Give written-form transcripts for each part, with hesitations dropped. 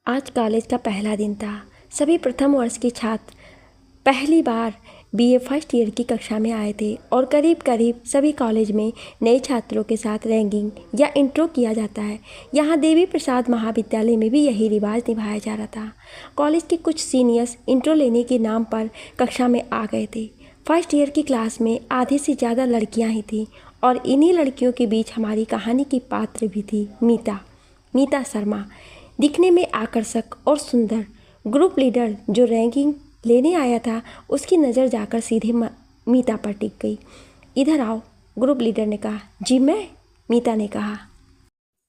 आज कॉलेज का पहला दिन था। सभी प्रथम वर्ष के छात्र पहली बार बीए फर्स्ट ईयर की कक्षा में आए थे और करीब करीब सभी कॉलेज में नए छात्रों के साथ रैगिंग या इंट्रो किया जाता है। यहाँ देवी प्रसाद महाविद्यालय में भी यही रिवाज निभाया जा रहा था। कॉलेज के कुछ सीनियर्स इंट्रो लेने के नाम पर कक्षा में आ गए थे। फर्स्ट ईयर की क्लास में आधे से ज़्यादा लड़कियाँ ही थीं और इन्हीं लड़कियों के बीच हमारी कहानी की पात्र भी थी मीता शर्मा। दिखने में आकर्षक और सुंदर। ग्रुप लीडर जो रैगिंग लेने आया था उसकी नज़र जाकर सीधे मीता पर टिक गई। इधर आओ, ग्रुप लीडर ने कहा। जी मैं? मीता ने कहा।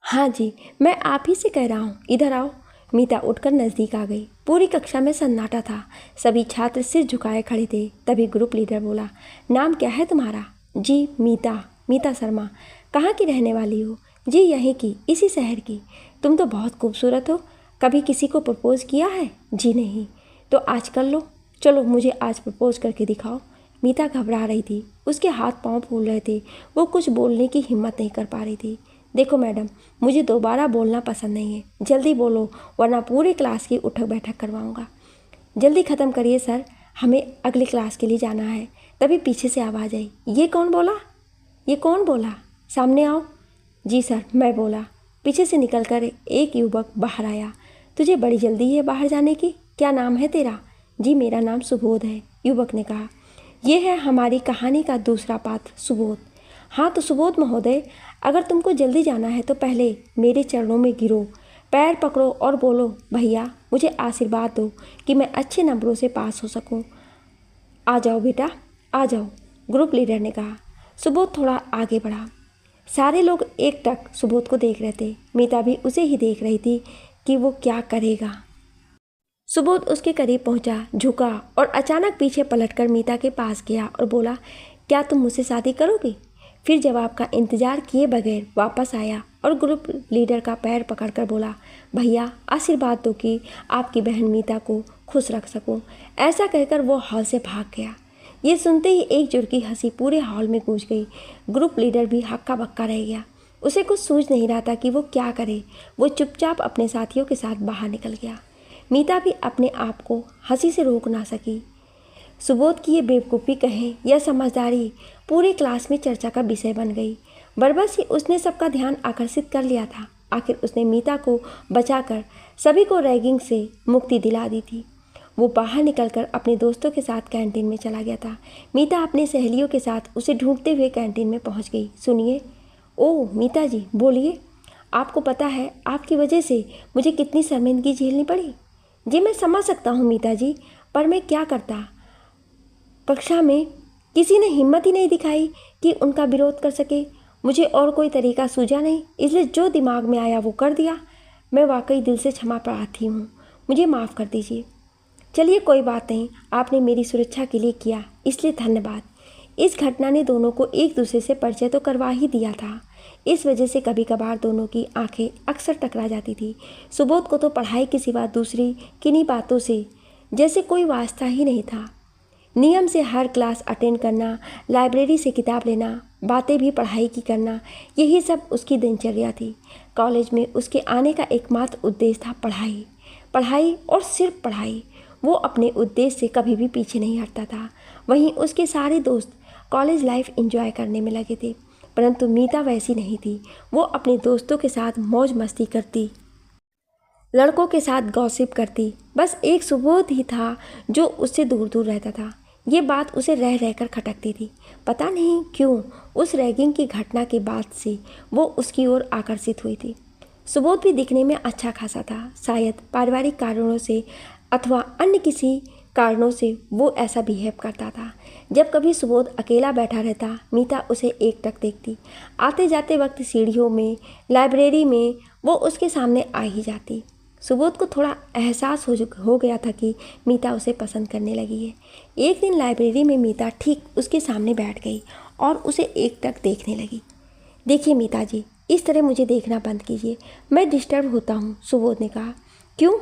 हाँ जी, मैं आप ही से कह रहा हूँ, इधर आओ। मीता उठकर नज़दीक आ गई। पूरी कक्षा में सन्नाटा था। सभी छात्र सिर झुकाए खड़े थे। तभी ग्रुप लीडर बोला, नाम क्या है तुम्हारा? जी मीता शर्मा। कहाँ की रहने वाली हो? जी यहीं की, इसी शहर की। तुम तो बहुत खूबसूरत हो। कभी किसी को प्रपोज़ किया है? जी नहीं। तो आज कर लो। चलो मुझे आज प्रपोज़ करके दिखाओ। मीता घबरा रही थी। उसके हाथ पांव फूल रहे थे। वो कुछ बोलने की हिम्मत नहीं कर पा रही थी। देखो मैडम, मुझे दोबारा बोलना पसंद नहीं है। जल्दी बोलो वरना पूरी क्लास की उठक बैठक करवाऊंगा। जल्दी ख़त्म करिए सर, हमें अगली क्लास के लिए जाना है। तभी पीछे से आवाज़ आई, ये कौन बोला? सामने आओ। जी सर, मैं बोला। पीछे से निकलकर एक युवक बाहर आया। तुझे बड़ी जल्दी है बाहर जाने की? क्या नाम है तेरा? जी मेरा नाम सुबोध है, युवक ने कहा। यह है हमारी कहानी का दूसरा पात्र, सुबोध। हाँ तो सुबोध महोदय, अगर तुमको जल्दी जाना है तो पहले मेरे चरणों में गिरो, पैर पकड़ो और बोलो, भैया मुझे आशीर्वाद दो कि मैं अच्छे नंबरों से पास हो सकूं। आ जाओ बेटा, आ जाओ, ग्रुप लीडर ने कहा। सुबोध थोड़ा आगे बढ़ा। सारे लोग एकटक सुबोध को देख रहे थे। मीता भी उसे ही देख रही थी कि वो क्या करेगा। सुबोध उसके करीब पहुंचा, झुका और अचानक पीछे पलटकर मीता के पास गया और बोला, क्या तुम मुझसे शादी करोगी? फिर जवाब का इंतजार किए बगैर वापस आया और ग्रुप लीडर का पैर पकड़कर बोला, भैया आशीर्वाद दो कि आपकी बहन मीता को खुश रख सकूं। ऐसा कहकर वो हॉल से भाग गया। ये सुनते ही एक जोर की हंसी पूरे हॉल में गूंज गई। ग्रुप लीडर भी हक्का बक्का रह गया। उसे कुछ सूझ नहीं रहा था कि वो क्या करे। वो चुपचाप अपने साथियों के साथ बाहर निकल गया। मीता भी अपने आप को हंसी से रोक ना सकी। सुबोध की ये बेवकूफ़ी कहें या समझदारी पूरे क्लास में चर्चा का विषय बन गई। बरबस ही उसने सबका ध्यान आकर्षित कर लिया था। आखिर उसने मीता को बचाकर सभी को रैगिंग से मुक्ति दिला दी थी। वो बाहर निकलकर अपने दोस्तों के साथ कैंटीन में चला गया था। मीता अपने सहेलियों के साथ उसे ढूंढते हुए कैंटीन में पहुंच गई। सुनिए। ओह मीता जी, बोलिए। आपको पता है आपकी वजह से मुझे कितनी शर्मिंदगी झेलनी पड़ी? जी मैं समझ सकता हूँ मीता जी, पर मैं क्या करता। कक्षा में किसी ने हिम्मत ही नहीं दिखाई कि उनका विरोध कर सके। मुझे और कोई तरीका सूझा नहीं, इसलिए जो दिमाग में आया वो कर दिया। मैं वाकई दिल से क्षमा प्रार्थी हूँ, मुझे माफ़ कर दीजिए। चलिए कोई बात नहीं, आपने मेरी सुरक्षा के लिए किया, इसलिए धन्यवाद। इस घटना ने दोनों को एक दूसरे से परिचय तो करवा ही दिया था। इस वजह से कभी कभार दोनों की आंखें अक्सर टकरा जाती थी। सुबोध को तो पढ़ाई के सिवा दूसरी किन्हीं बातों से जैसे कोई वास्ता ही नहीं था। नियम से हर क्लास अटेंड करना, लाइब्रेरी से किताब लेना, बातें भी पढ़ाई की करना, यही सब उसकी दिनचर्या थी। कॉलेज में उसके आने का एकमात्र उद्देश्य था पढ़ाई और सिर्फ पढ़ाई। वो अपने उद्देश्य से कभी भी पीछे नहीं हटता था। वहीं उसके सारे दोस्त कॉलेज लाइफ एंजॉय करने में लगे थे, परंतु मीता वैसी नहीं थी। वो अपने दोस्तों के साथ मौज मस्ती करती, लड़कों के साथ गॉसिप करती। बस एक सुबोध ही था जो उससे दूर दूर रहता था। ये बात उसे रह रहकर खटकती थी। पता नहीं क्यों उस रैगिंग की घटना के बाद से वो उसकी ओर आकर्षित हुई थी। सुबोध भी दिखने में अच्छा खासा था। शायद पारिवारिक कारणों से अथवा अन्य किसी कारणों से वो ऐसा बिहेव करता था। जब कभी सुबोध अकेला बैठा रहता, मीता उसे एकटक देखती। आते जाते वक्त सीढ़ियों में, लाइब्रेरी में वो उसके सामने आ ही जाती। सुबोध को थोड़ा एहसास हो गया था कि मीता उसे पसंद करने लगी है। एक दिन लाइब्रेरी में मीता ठीक उसके सामने बैठ गई और उसे एकटक देखने लगी। देखिए मीता जी, इस तरह मुझे देखना बंद कीजिए, मैं डिस्टर्ब होता हूँ, सुबोध ने कहा। क्यों,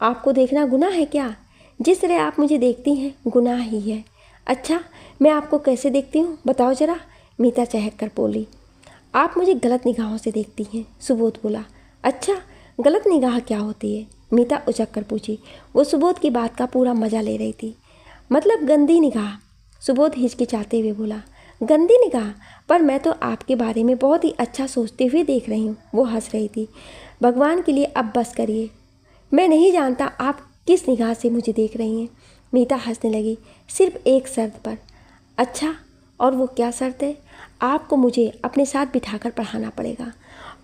आपको देखना गुनाह है क्या? जिस तरह आप मुझे देखती हैं गुनाह ही है। अच्छा, मैं आपको कैसे देखती हूँ बताओ ज़रा, मीता चहक कर बोली। आप मुझे गलत निगाहों से देखती हैं, सुबोध बोला। अच्छा, गलत निगाह क्या होती है? मीता उचक कर पूछी। वो सुबोध की बात का पूरा मजा ले रही थी। मतलब गंदी निगाह, सुबोध हिचकिचाते हुए बोला। गंदी निगाह? पर मैं तो आपके बारे में बहुत ही अच्छा सोचते हुए देख रही हूँ। वो हंस रही थी। भगवान के लिए अब बस करिए, मैं नहीं जानता आप किस निगाह से मुझे देख रही हैं। मीता हंसने लगी। सिर्फ एक शर्त पर। अच्छा, और वो क्या शर्त है? आपको मुझे अपने साथ बिठाकर पढ़ाना पड़ेगा,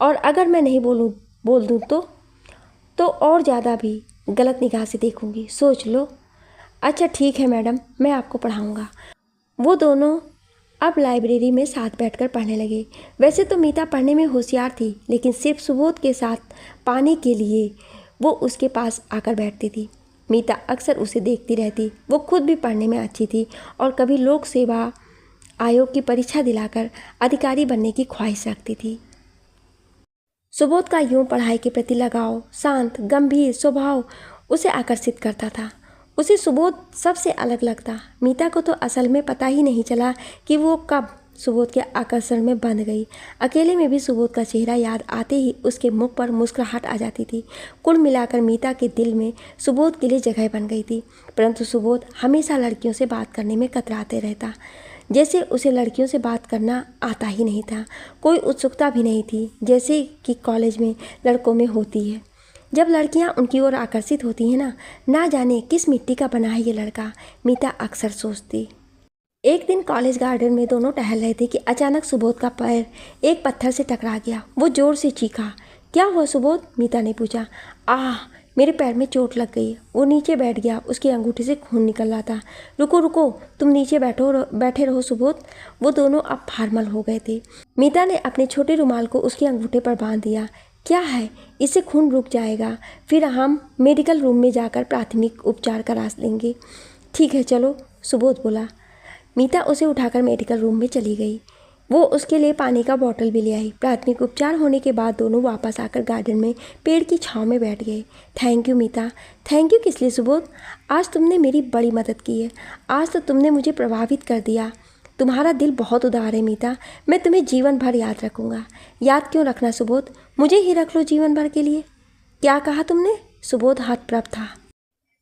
और अगर मैं नहीं बोल दूँ तो और ज़्यादा भी गलत निगाह से देखूंगी, सोच लो। अच्छा ठीक है मैडम, मैं आपको पढ़ाऊँगा। वो दोनों अब लाइब्रेरी में साथ बैठकर पढ़ने लगे। वैसे तो मीता पढ़ने में होशियार थी, लेकिन सिर्फ सुबोध के साथ पाने के लिए वो उसके पास आकर बैठती थी। मीता अक्सर उसे देखती रहती। वो खुद भी पढ़ने में अच्छी थी और कभी लोक सेवा आयोग की परीक्षा दिलाकर अधिकारी बनने की ख्वाहिश रखती थी। सुबोध का यूं पढ़ाई के प्रति लगाव, शांत गंभीर स्वभाव उसे आकर्षित करता था। उसे सुबोध सबसे अलग लगता। मीता को तो असल में पता ही नहीं चला कि वो कब सुबोध के आकर्षण में बंध गई। अकेले में भी सुबोध का चेहरा याद आते ही उसके मुख पर मुस्कुराहट आ जाती थी। कुल मिलाकर मीता के दिल में सुबोध के लिए जगह बन गई थी। परंतु सुबोध हमेशा लड़कियों से बात करने में कतराते रहता, जैसे उसे लड़कियों से बात करना आता ही नहीं था। कोई उत्सुकता भी नहीं थी, जैसे कि कॉलेज में लड़कों में होती है। जब लड़कियां उनकी ओर आकर्षित होती हैं ना जाने किस मिट्टी का बना है ये लड़का, मीता अक्सर सोचती। एक दिन कॉलेज गार्डन में दोनों टहल रहे थे कि अचानक सुबोध का पैर एक पत्थर से टकरा गया। वो जोर से चीखा। क्या हुआ सुबोध? मीता ने पूछा। आह, मेरे पैर में चोट लग गई। वो नीचे बैठ गया। उसकी अंगूठी से खून निकल रहा था। रुको रुको, तुम नीचे बैठे रहो सुबोध। वो दोनों अब फॉर्मल हो गए थे। मीता ने अपने छोटे रुमाल को उसके अंगूठे पर बांध दिया। क्या है? इससे खून रुक जाएगा, फिर हम मेडिकल रूम में जाकर प्राथमिक उपचार करा लेंगे। ठीक है चलो, सुबोध बोला। मीता उसे उठाकर मेडिकल रूम में चली गई। वो उसके लिए पानी का बोतल भी ले आई। प्राथमिक उपचार होने के बाद दोनों वापस आकर गार्डन में पेड़ की छांव में बैठ गए। Thank you Meeta. Thank you किस लिए सुबोध? आज तुमने मेरी बड़ी मदद की है। आज तो तुमने मुझे प्रभावित कर दिया। तुम्हारा दिल बहुत उदार है मीता। मैं तुम्हें जीवन भर याद रखूँगा। याद क्यों रखना सुबोध? मुझे ही रख लो जीवन भर के लिए। क्या कहा तुमने? सुबोध हतप्रभ था।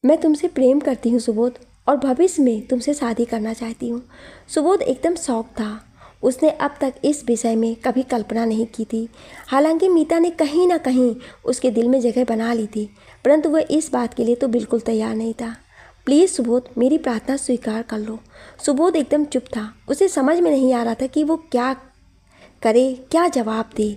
मैं तुमसे प्रेम करती हूँ सुबोध, और भविष्य में तुमसे शादी करना चाहती हूँ। सुबोध एकदम शॉक था। उसने अब तक इस विषय में कभी कल्पना नहीं की थी। हालांकि मीता ने कहीं ना कहीं उसके दिल में जगह बना ली थी, परंतु वह इस बात के लिए तो बिल्कुल तैयार नहीं था। प्लीज़ सुबोध, मेरी प्रार्थना स्वीकार कर लो। सुबोध एकदम चुप था। उसे समझ में नहीं आ रहा था कि वो क्या करे, क्या जवाब दे।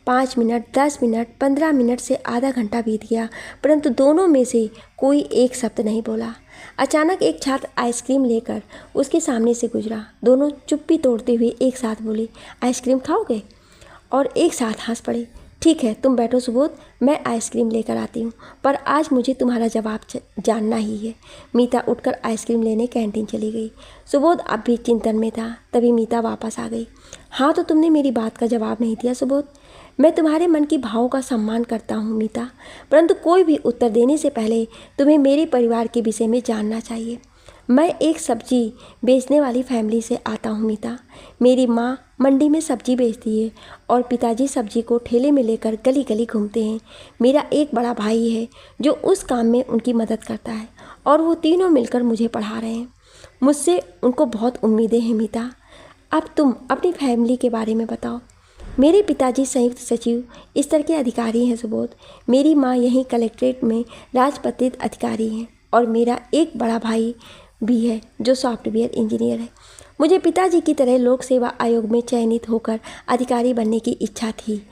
5 मिनट, 10 मिनट, 15 मिनट से आधा घंटा बीत गया, परंतु दोनों में से कोई एक शब्द नहीं बोला। अचानक एक छात्र आइसक्रीम लेकर उसके सामने से गुजरा। दोनों चुप्पी तोड़ते हुए एक साथ बोले, आइसक्रीम खाओगे? और एक साथ हंस पड़े। ठीक है, तुम बैठो सुबोध, मैं आइसक्रीम लेकर आती हूँ, पर आज मुझे तुम्हारा जवाब जानना ही है। मीता उठकर आइसक्रीम लेने कैंटीन चली गई। सुबोध अब भी चिंतन में था। तभी मीता वापस आ गई। हाँ, तो तुमने मेरी बात का जवाब नहीं दिया सुबोध। मैं तुम्हारे मन की भावों का सम्मान करता हूँ मीता, परंतु कोई भी उत्तर देने से पहले तुम्हें मेरे परिवार के विषय में जानना चाहिए। मैं एक सब्जी बेचने वाली फैमिली से आता हूँ मीता। मेरी माँ मंडी में सब्जी बेचती है और पिताजी सब्जी को ठेले में लेकर गली गली घूमते हैं। मेरा एक बड़ा भाई है जो उस काम में उनकी मदद करता है, और वो तीनों मिलकर मुझे पढ़ा रहे हैं। मुझसे उनको बहुत उम्मीदें हैं मीता। अब तुम अपनी फैमिली के बारे में बताओ। मेरे पिताजी संयुक्त सचिव स्तर के अधिकारी हैं सुबोध। मेरी माँ यहीं कलेक्ट्रेट में राजपत्रित अधिकारी हैं, और मेरा एक बड़ा भाई भी है जो सॉफ्टवेयर इंजीनियर है। मुझे पिताजी की तरह लोक सेवा आयोग में चयनित होकर अधिकारी बनने की इच्छा थी,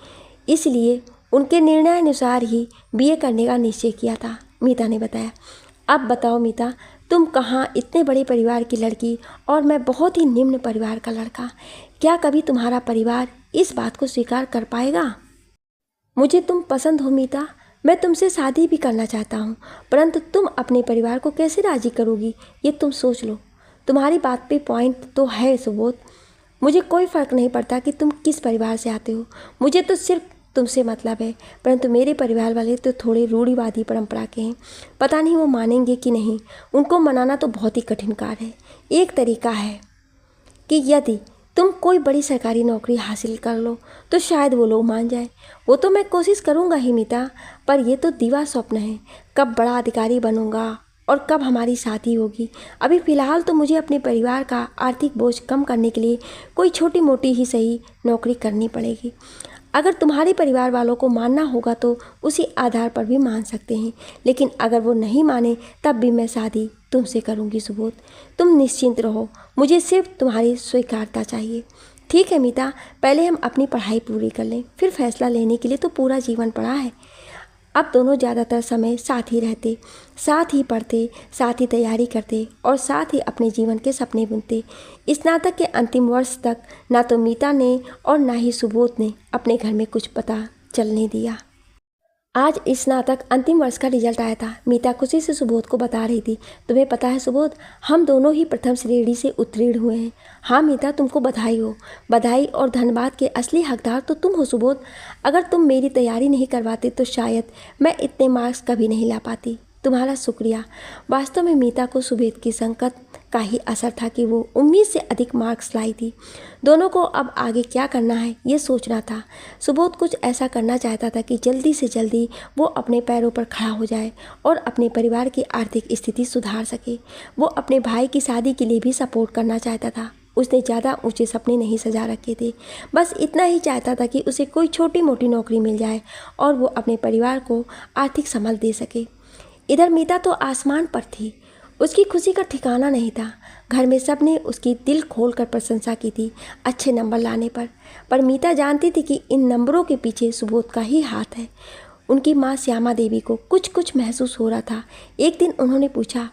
इसलिए उनके निर्णयानुसार ही बीए करने का निश्चय किया था, मीता ने बताया। अब बताओ मीता, तुम कहाँ इतने बड़े परिवार की लड़की और मैं बहुत ही निम्न परिवार का लड़का, क्या कभी तुम्हारा परिवार इस बात को स्वीकार कर पाएगा? मुझे तुम पसंद हो मीता, मैं तुमसे शादी भी करना चाहता हूँ, परंतु तुम अपने परिवार को कैसे राजी करोगी ये तुम सोच लो। तुम्हारी बात पे पॉइंट तो है सुबोध। मुझे कोई फ़र्क नहीं पड़ता कि तुम किस परिवार से आते हो, मुझे तो सिर्फ तुमसे मतलब है। परंतु मेरे परिवार वाले तो थोड़े रूढ़िवादी परंपरा के हैं। पता नहीं वो मानेंगे कि नहीं। उनको मनाना तो बहुत ही कठिन कार्य है। एक तरीका है कि यदि तुम कोई बड़ी सरकारी नौकरी हासिल कर लो तो शायद वो लोग मान जाए। वो तो मैं कोशिश करूँगा ही मीता, पर ये तो दीवा स्वप्न है। कब बड़ा अधिकारी बनूंगा और कब हमारी शादी होगी। अभी फ़िलहाल तो मुझे अपने परिवार का आर्थिक बोझ कम करने के लिए कोई छोटी मोटी ही सही नौकरी करनी पड़ेगी। अगर तुम्हारे परिवार वालों को मानना होगा तो उसी आधार पर भी मान सकते हैं, लेकिन अगर वो नहीं माने तब भी मैं शादी तुमसे करूँगी सुबोध। तुम निश्चिंत रहो, मुझे सिर्फ तुम्हारी स्वीकारता चाहिए। ठीक है मीता, पहले हम अपनी पढ़ाई पूरी कर लें, फिर फैसला लेने के लिए तो पूरा जीवन पड़ा है। अब दोनों ज़्यादातर समय साथ ही रहते, साथ ही पढ़ते, साथ ही तैयारी करते और साथ ही अपने जीवन के सपने बुनते। स्नातक के अंतिम वर्ष तक ना तो मीता ने और ना ही सुबोध ने अपने घर में कुछ पता चलने दिया। आज स्नातक अंतिम वर्ष का रिजल्ट आया था। मीता खुशी से सुबोध को बता रही थी, तुम्हें पता है सुबोध, हम दोनों ही प्रथम श्रेणी से उत्तीर्ण हुए हैं। हाँ मीता, तुमको बधाई हो। बधाई और धन्यवाद के असली हकदार तो तुम हो सुबोध। अगर तुम मेरी तैयारी नहीं करवाते तो शायद मैं इतने मार्क्स कभी नहीं ला पाती। तुम्हारा शुक्रिया। वास्तव में मीता को सुबोध की संगत का ही असर था कि वो उम्मीद से अधिक मार्क्स लाई थी। दोनों को अब आगे क्या करना है ये सोचना था। सुबोध कुछ ऐसा करना चाहता था कि जल्दी से जल्दी वो अपने पैरों पर खड़ा हो जाए और अपने परिवार की आर्थिक स्थिति सुधार सके। वो अपने भाई की शादी के लिए भी सपोर्ट करना चाहता था। उसने ज़्यादा ऊंचे सपने नहीं सजा रखे थे, बस इतना ही चाहता था कि उसे कोई छोटी मोटी नौकरी मिल जाए और वो अपने परिवार को आर्थिक संबल दे सके। इधर मीता तो आसमान पर थी, उसकी खुशी का ठिकाना नहीं था। घर में सबने उसकी दिल खोलकर प्रशंसा की थी अच्छे नंबर लाने पर मीता जानती थी कि इन नंबरों के पीछे सुबोध का ही हाथ है। उनकी माँ श्यामा देवी को कुछ महसूस हो रहा था। एक दिन उन्होंने पूछा,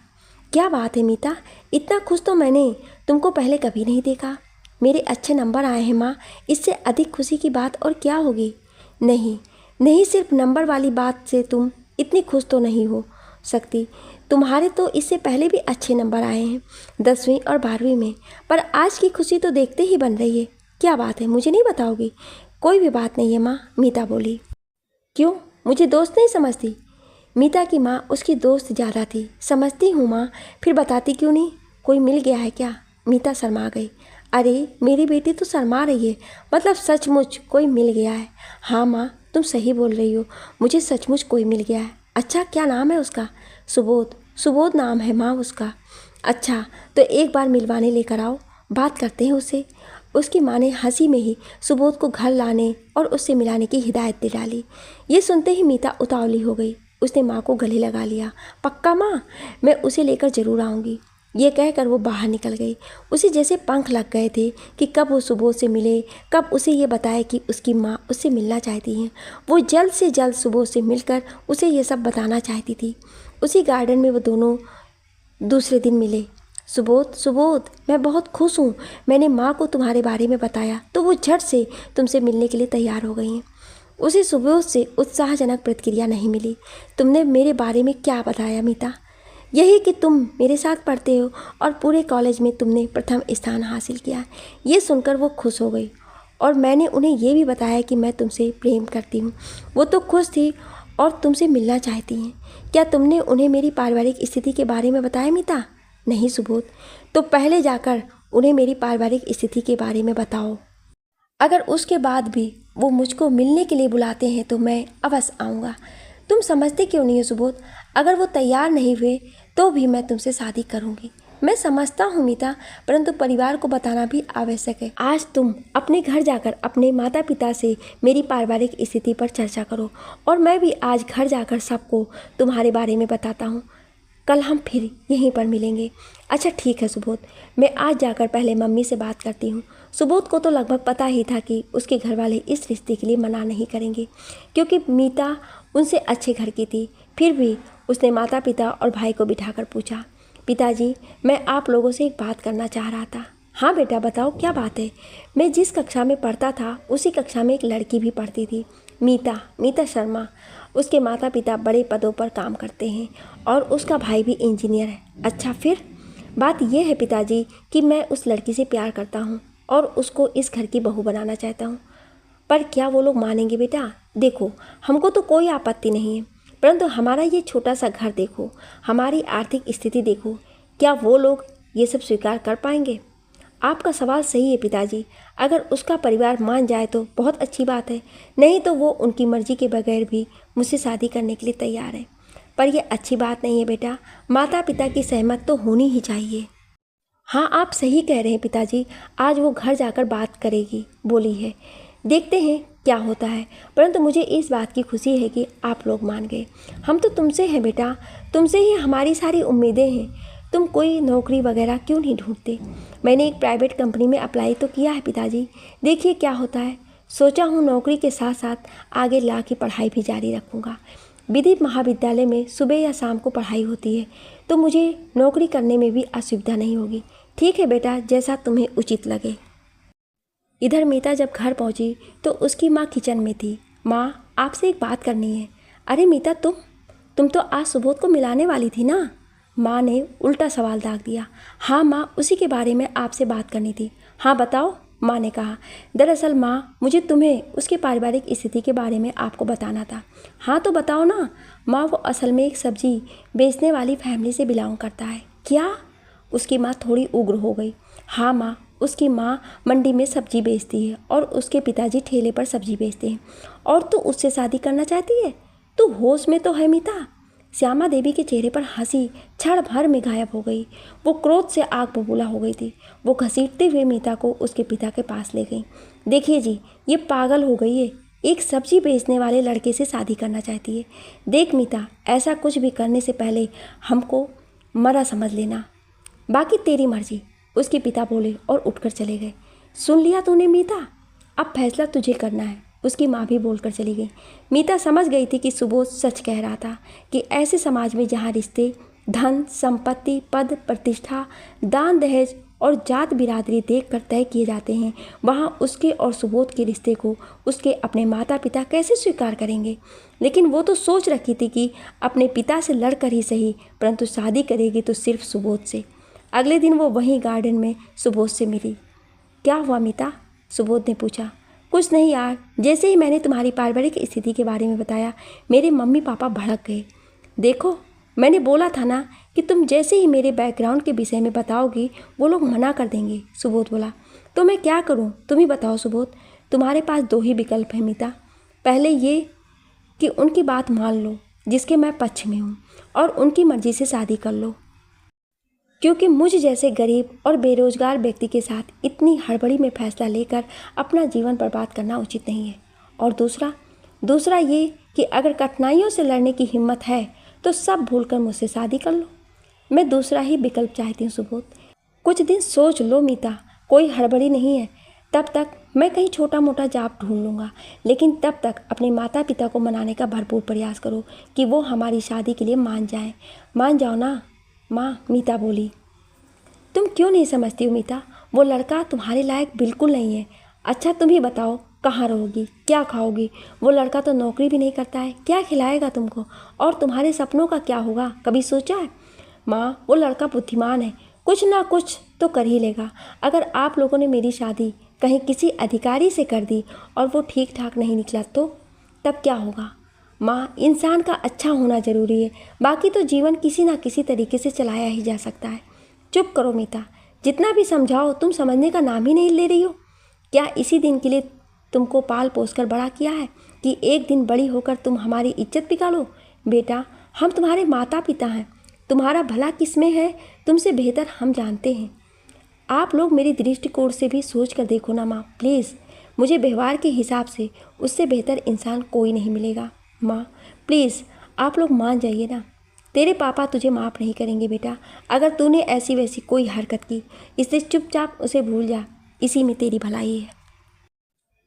क्या बात है मीता, इतना खुश तो मैंने तुमको पहले कभी नहीं देखा। मेरे अच्छे नंबर आए हैं माँ, इससे अधिक खुशी की बात और क्या होगी। नहीं, सिर्फ नंबर वाली बात से तुम इतनी खुश तो नहीं हो सकती। तुम्हारे तो इससे पहले भी अच्छे नंबर आए हैं 10वीं और 12वीं में, पर आज की खुशी तो देखते ही बन रही है। क्या बात है, मुझे नहीं बताओगी। कोई भी बात नहीं है माँ, मीता बोली। क्यों, मुझे दोस्त नहीं समझती। मीता की माँ उसकी दोस्त ज़्यादा थी। समझती हूँ माँ, फिर बताती क्यों नहीं। कोई मिल गया है क्या। मीता शर्मा गई। अरे मेरी बेटी तो शर्मा रही है, मतलब सचमुच कोई मिल गया है। हाँ माँ, तुम सही बोल रही हो, मुझे सचमुच कोई मिल गया है। अच्छा, क्या नाम है उसका। सुबोध नाम है माँ उसका। अच्छा, तो एक बार मिलवाने लेकर आओ, बात करते हैं उससे। उसकी माँ ने हंसी में ही सुबोध को घर लाने और उससे मिलाने की हिदायत दे डाली। ये सुनते ही मीता उतावली हो गई। उसने माँ को गले लगा लिया। पक्का माँ, मैं उसे लेकर ज़रूर आऊँगी। ये कहकर वो बाहर निकल गई। उसे जैसे पंख लग गए थे कि कब वो सुबोध से मिले, कब उसे ये बताए कि उसकी माँ उससे मिलना चाहती हैं। वो जल्द से जल्द सुबोध से मिलकर उसे ये सब बताना चाहती थी। उसी गार्डन में वो दोनों दूसरे दिन मिले। सुबोध, मैं बहुत खुश हूँ। मैंने माँ को तुम्हारे बारे में बताया तो वो झट से तुमसे मिलने के लिए तैयार हो गई हैं। उसे सुबोध से उत्साहजनक प्रतिक्रिया नहीं मिली। तुमने मेरे बारे में क्या बताया मीता। यही कि तुम मेरे साथ पढ़ते हो और पूरे कॉलेज में तुमने प्रथम स्थान हासिल किया। ये सुनकर वो खुश हो गई। और मैंने उन्हें ये भी बताया कि मैं तुमसे प्रेम करती हूँ। वो तो खुश थी और तुमसे मिलना चाहती हैं। क्या तुमने उन्हें मेरी पारिवारिक स्थिति के बारे में बताया मीता। नहीं सुबोध, तो पहले जाकर उन्हें मेरी पारिवारिक स्थिति के बारे में बताओ। अगर उसके बाद भी वो मुझको मिलने के लिए बुलाते हैं तो मैं अवश्य आऊँगा। तुम समझते क्यों नहीं हो सुबोध, अगर वो तैयार नहीं हुए तो भी मैं तुमसे शादी करूँगी। मैं समझता हूँ मीता, परंतु परिवार को बताना भी आवश्यक है। आज तुम अपने घर जाकर अपने माता पिता से मेरी पारिवारिक स्थिति पर चर्चा करो और मैं भी आज घर जाकर सबको तुम्हारे बारे में बताता हूँ। कल हम फिर यहीं पर मिलेंगे। अच्छा ठीक है सुबोध, मैं आज जाकर पहले मम्मी से बात करती हूँ। सुबोध को तो लगभग पता ही था कि उसके घर वाले इस रिश्ते के लिए मना नहीं करेंगे, क्योंकि मीता उनसे अच्छे घर की थी। फिर भी उसने माता पिता और भाई को बिठाकर पूछा, पिताजी, मैं आप लोगों से एक बात करना चाह रहा था। हाँ बेटा बताओ, क्या बात है। मैं जिस कक्षा में पढ़ता था उसी कक्षा में एक लड़की भी पढ़ती थी, मीता शर्मा। उसके माता पिता बड़े पदों पर काम करते हैं और उसका भाई भी इंजीनियर है। अच्छा फिर। बात यह है पिताजी कि मैं उस लड़की से प्यार करता हूँ और उसको इस घर की बहू बनाना चाहता हूँ। पर क्या वो लोग मानेंगे बेटा। देखो, हमको तो कोई आपत्ति नहीं है, परंतु हमारा ये छोटा सा घर देखो, हमारी आर्थिक स्थिति देखो, क्या वो लोग ये सब स्वीकार कर पाएंगे। आपका सवाल सही है पिताजी। अगर उसका परिवार मान जाए तो बहुत अच्छी बात है, नहीं तो वो उनकी मर्जी के बगैर भी मुझसे शादी करने के लिए तैयार है। पर यह अच्छी बात नहीं है बेटा, माता पिता की सहमत तो होनी ही चाहिए। हाँ, आप सही कह रहे हैं पिताजी, आज वो घर जाकर बात करेगी बोली है। देखते हैं क्या होता है, परंतु मुझे इस बात की खुशी है कि आप लोग मान गए। हम तो तुमसे हैं बेटा, तुमसे ही हमारी सारी उम्मीदें हैं। तुम कोई नौकरी वगैरह क्यों नहीं ढूंढते? मैंने एक प्राइवेट कंपनी में अप्लाई तो किया है पिताजी, देखिए क्या होता है। सोचा हूँ नौकरी के साथ साथ आगे लॉ की पढ़ाई भी जारी रखूँगा। विधि महाविद्यालय में सुबह या शाम को पढ़ाई होती है, तो मुझे नौकरी करने में भी असुविधा नहीं होगी। ठीक है बेटा, जैसा तुम्हें उचित लगे। इधर मीता जब घर पहुंची तो उसकी माँ किचन में थी। माँ, आपसे एक बात करनी है। अरे मीता, तुम तो आज सुबोध को मिलाने वाली थी ना? माँ ने उल्टा सवाल दाग दिया। हाँ माँ, उसी के बारे में आपसे बात करनी थी। हाँ बताओ, माँ ने कहा। दरअसल माँ, मुझे तुम्हें उसके पारिवारिक स्थिति के बारे में आपको बताना था। हाँ तो बताओ ना। माँ, वो असल में एक सब्जी बेचने वाली फैमिली से बिलोंग करता है। क्या? उसकी माँ थोड़ी उग्र हो गई। हाँ माँ, उसकी माँ मंडी में सब्जी बेचती है और उसके पिताजी ठेले पर सब्जी बेचते हैं। और तू उससे शादी करना चाहती है? तू होश में तो है मीता? श्यामा देवी के चेहरे पर हंसी क्षण भर में गायब हो गई। वो क्रोध से आग बबूला हो गई थी। वो घसीटते हुए मीता को उसके पिता के पास ले गई। देखिए जी, ये पागल हो गई है, एक सब्जी बेचने वाले लड़के से शादी करना चाहती है। देख मीता, ऐसा कुछ भी करने से पहले हमको मरा समझ लेना, बाकी तेरी मर्जी, उसके पिता बोले और उठकर चले गए। सुन लिया तूने मीता, अब फैसला तुझे करना है, उसकी माँ भी बोलकर चली गई। मीता समझ गई थी कि सुबोध सच कह रहा था कि ऐसे समाज में जहाँ रिश्ते धन, संपत्ति, पद, प्रतिष्ठा, दान, दहेज और जात बिरादरी देखकर तय किए जाते हैं, वहाँ उसके और सुबोध के रिश्ते को उसके अपने माता पिता कैसे स्वीकार करेंगे। लेकिन वो तो सोच रखी थी कि अपने पिता से लड़कर ही सही, परंतु शादी करेगी तो सिर्फ सुबोध से। अगले दिन वो वहीं गार्डन में सुबोध से मिली। क्या हुआ मीता? सुबोध ने पूछा। कुछ नहीं यार, जैसे ही मैंने तुम्हारी पारिवारिक स्थिति के बारे में बताया, मेरे मम्मी पापा भड़क गए। देखो, मैंने बोला था ना कि तुम जैसे ही मेरे बैकग्राउंड के विषय में बताओगी वो लोग मना कर देंगे, सुबोध बोला। तो मैं क्या करूं, तुम ही बताओ सुबोध। तुम्हारे पास दो ही विकल्प हैं मीता। पहले ये कि उनकी बात मान लो जिसके मैं पक्ष में हूँ, और उनकी मर्जी से शादी कर लो, क्योंकि मुझ जैसे गरीब और बेरोजगार व्यक्ति के साथ इतनी हड़बड़ी में फैसला लेकर अपना जीवन बर्बाद करना उचित नहीं है। और दूसरा ये कि अगर कठिनाइयों से लड़ने की हिम्मत है तो सब भूलकर मुझसे शादी कर लो। मैं दूसरा ही विकल्प चाहती हूँ सुबोध। कुछ दिन सोच लो मीता, कोई हड़बड़ी नहीं है। तब तक मैं कहीं छोटा मोटा जॉब ढूंढ लूँगा, लेकिन तब तक अपने माता पिता को मनाने का भरपूर प्रयास करो कि वो हमारी शादी के लिए मान जाएं। मान जाओ ना माँ, मीता बोली। तुम क्यों नहीं समझती हो मीता, वो लड़का तुम्हारे लायक बिल्कुल नहीं है। अच्छा तुम ही बताओ, कहाँ रहोगी, क्या खाओगी? वो लड़का तो नौकरी भी नहीं करता है, क्या खिलाएगा तुमको? और तुम्हारे सपनों का क्या होगा, कभी सोचा है? माँ, वो लड़का बुद्धिमान है, कुछ ना कुछ तो कर ही लेगा। अगर आप लोगों ने मेरी शादी कहीं किसी अधिकारी से कर दी और वो ठीक ठाक नहीं निकला तो तब क्या होगा? माँ, इंसान का अच्छा होना ज़रूरी है, बाकी तो जीवन किसी ना किसी तरीके से चलाया ही जा सकता है। चुप करो मीता, जितना भी समझाओ तुम समझने का नाम ही नहीं ले रही हो। क्या इसी दिन के लिए तुमको पाल पोस कर बड़ा किया है कि एक दिन बड़ी होकर तुम हमारी इज्जत बिगाड़ो? बेटा, हम तुम्हारे माता पिता हैं, तुम्हारा भला किस में है तुमसे बेहतर हम जानते हैं। आप लोग मेरी दृष्टिकोण से भी सोच कर देखो ना माँ, प्लीज़। मुझे व्यवहार के हिसाब से उससे बेहतर इंसान कोई नहीं मिलेगा। माँ प्लीज़, आप लोग मान जाइए ना। तेरे पापा तुझे माफ़ नहीं करेंगे बेटा, अगर तूने ऐसी वैसी कोई हरकत की। इसलिए चुपचाप उसे भूल जा, इसी में तेरी भलाई है।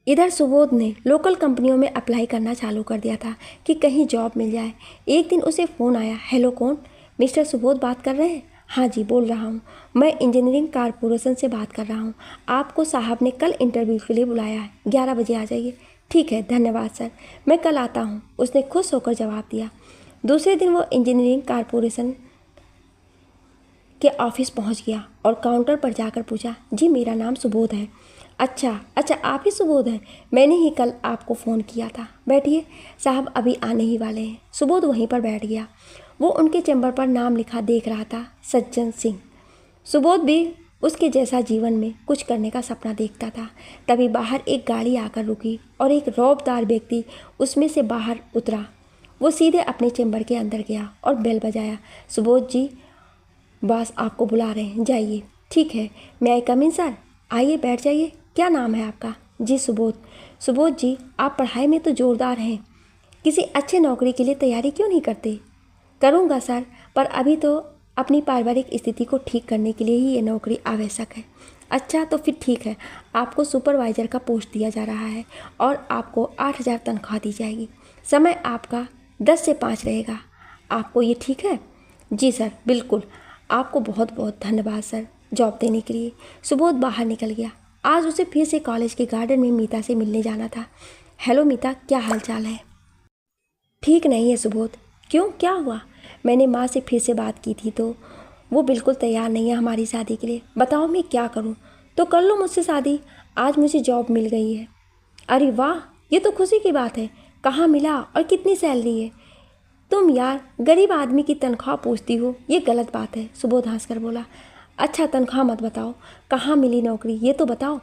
इधर सुबोध ने लोकल कंपनियों में अप्लाई करना चालू कर दिया था कि कहीं जॉब मिल जाए। एक दिन उसे फ़ोन आया। हेलो, कौन? मिस्टर सुबोध बात कर रहे हैं? हाँ जी, बोल रहा हूँ। मैं इंजीनियरिंग कारपोरेशन से बात कर रहा हूँ। आपको साहब ने कल इंटरव्यू के लिए बुलाया है, 11 बजे आ जाइए। ठीक है, धन्यवाद सर, मैं कल आता हूँ, उसने खुश होकर जवाब दिया। दूसरे दिन वो इंजीनियरिंग कारपोरेशन के ऑफिस पहुंच गया और काउंटर पर जाकर पूछा, जी मेरा नाम सुबोध है। अच्छा, आप ही सुबोध हैं, मैंने ही कल आपको फ़ोन किया था। बैठिए, साहब अभी आने ही वाले हैं। सुबोध वहीं पर बैठ गया। वो उनके चैम्बर पर नाम लिखा देख रहा था, सज्जन सिंह। सुबोध भी उसके जैसा जीवन में कुछ करने का सपना देखता था। तभी बाहर एक गाड़ी आकर रुकी और एक रौबदार व्यक्ति उसमें से बाहर उतरा। वो सीधे अपने चेंबर के अंदर गया और बेल बजाया। सुबोध जी, बॉस आपको बुला रहे हैं, जाइए। ठीक है, मैं आई कम इन सर? आइए बैठ जाइए। क्या नाम है आपका? जी सुबोध। सुबोध जी, आप पढ़ाई में तो जोरदार हैं, किसी अच्छे नौकरी के लिए तैयारी क्यों नहीं करते? करूँगा सर, पर अभी तो अपनी पारिवारिक स्थिति को ठीक करने के लिए ही ये नौकरी आवश्यक है। अच्छा, तो फिर ठीक है, आपको सुपरवाइज़र का पोस्ट दिया जा रहा है और आपको 8,000 तनख्वाह दी जाएगी। समय आपका 10 से 5 रहेगा। आपको ये ठीक है? जी सर, बिल्कुल। आपको बहुत बहुत धन्यवाद सर, जॉब देने के लिए। सुबोध बाहर निकल गया। आज उसे फिर से कॉलेज के गार्डन में मीता से मिलने जाना था। हेलो मीता, क्या हाल चाल है? ठीक नहीं है सुबोध। क्यों, क्या हुआ? मैंने माँ से फिर से बात की थी तो वो बिल्कुल तैयार नहीं है हमारी शादी के लिए। बताओ मैं क्या करूँ? तो कर लो मुझसे शादी, आज मुझे जॉब मिल गई है। अरे वाह, ये तो खुशी की बात है। कहाँ मिला और कितनी सैलरी है? तुम यार गरीब आदमी की तनख्वाह पूछती हो, ये गलत बात है। सुबोध हंसकर बोला। अच्छा तनख्वाह मत बताओ, कहाँ मिली नौकरी ये तो बताओ।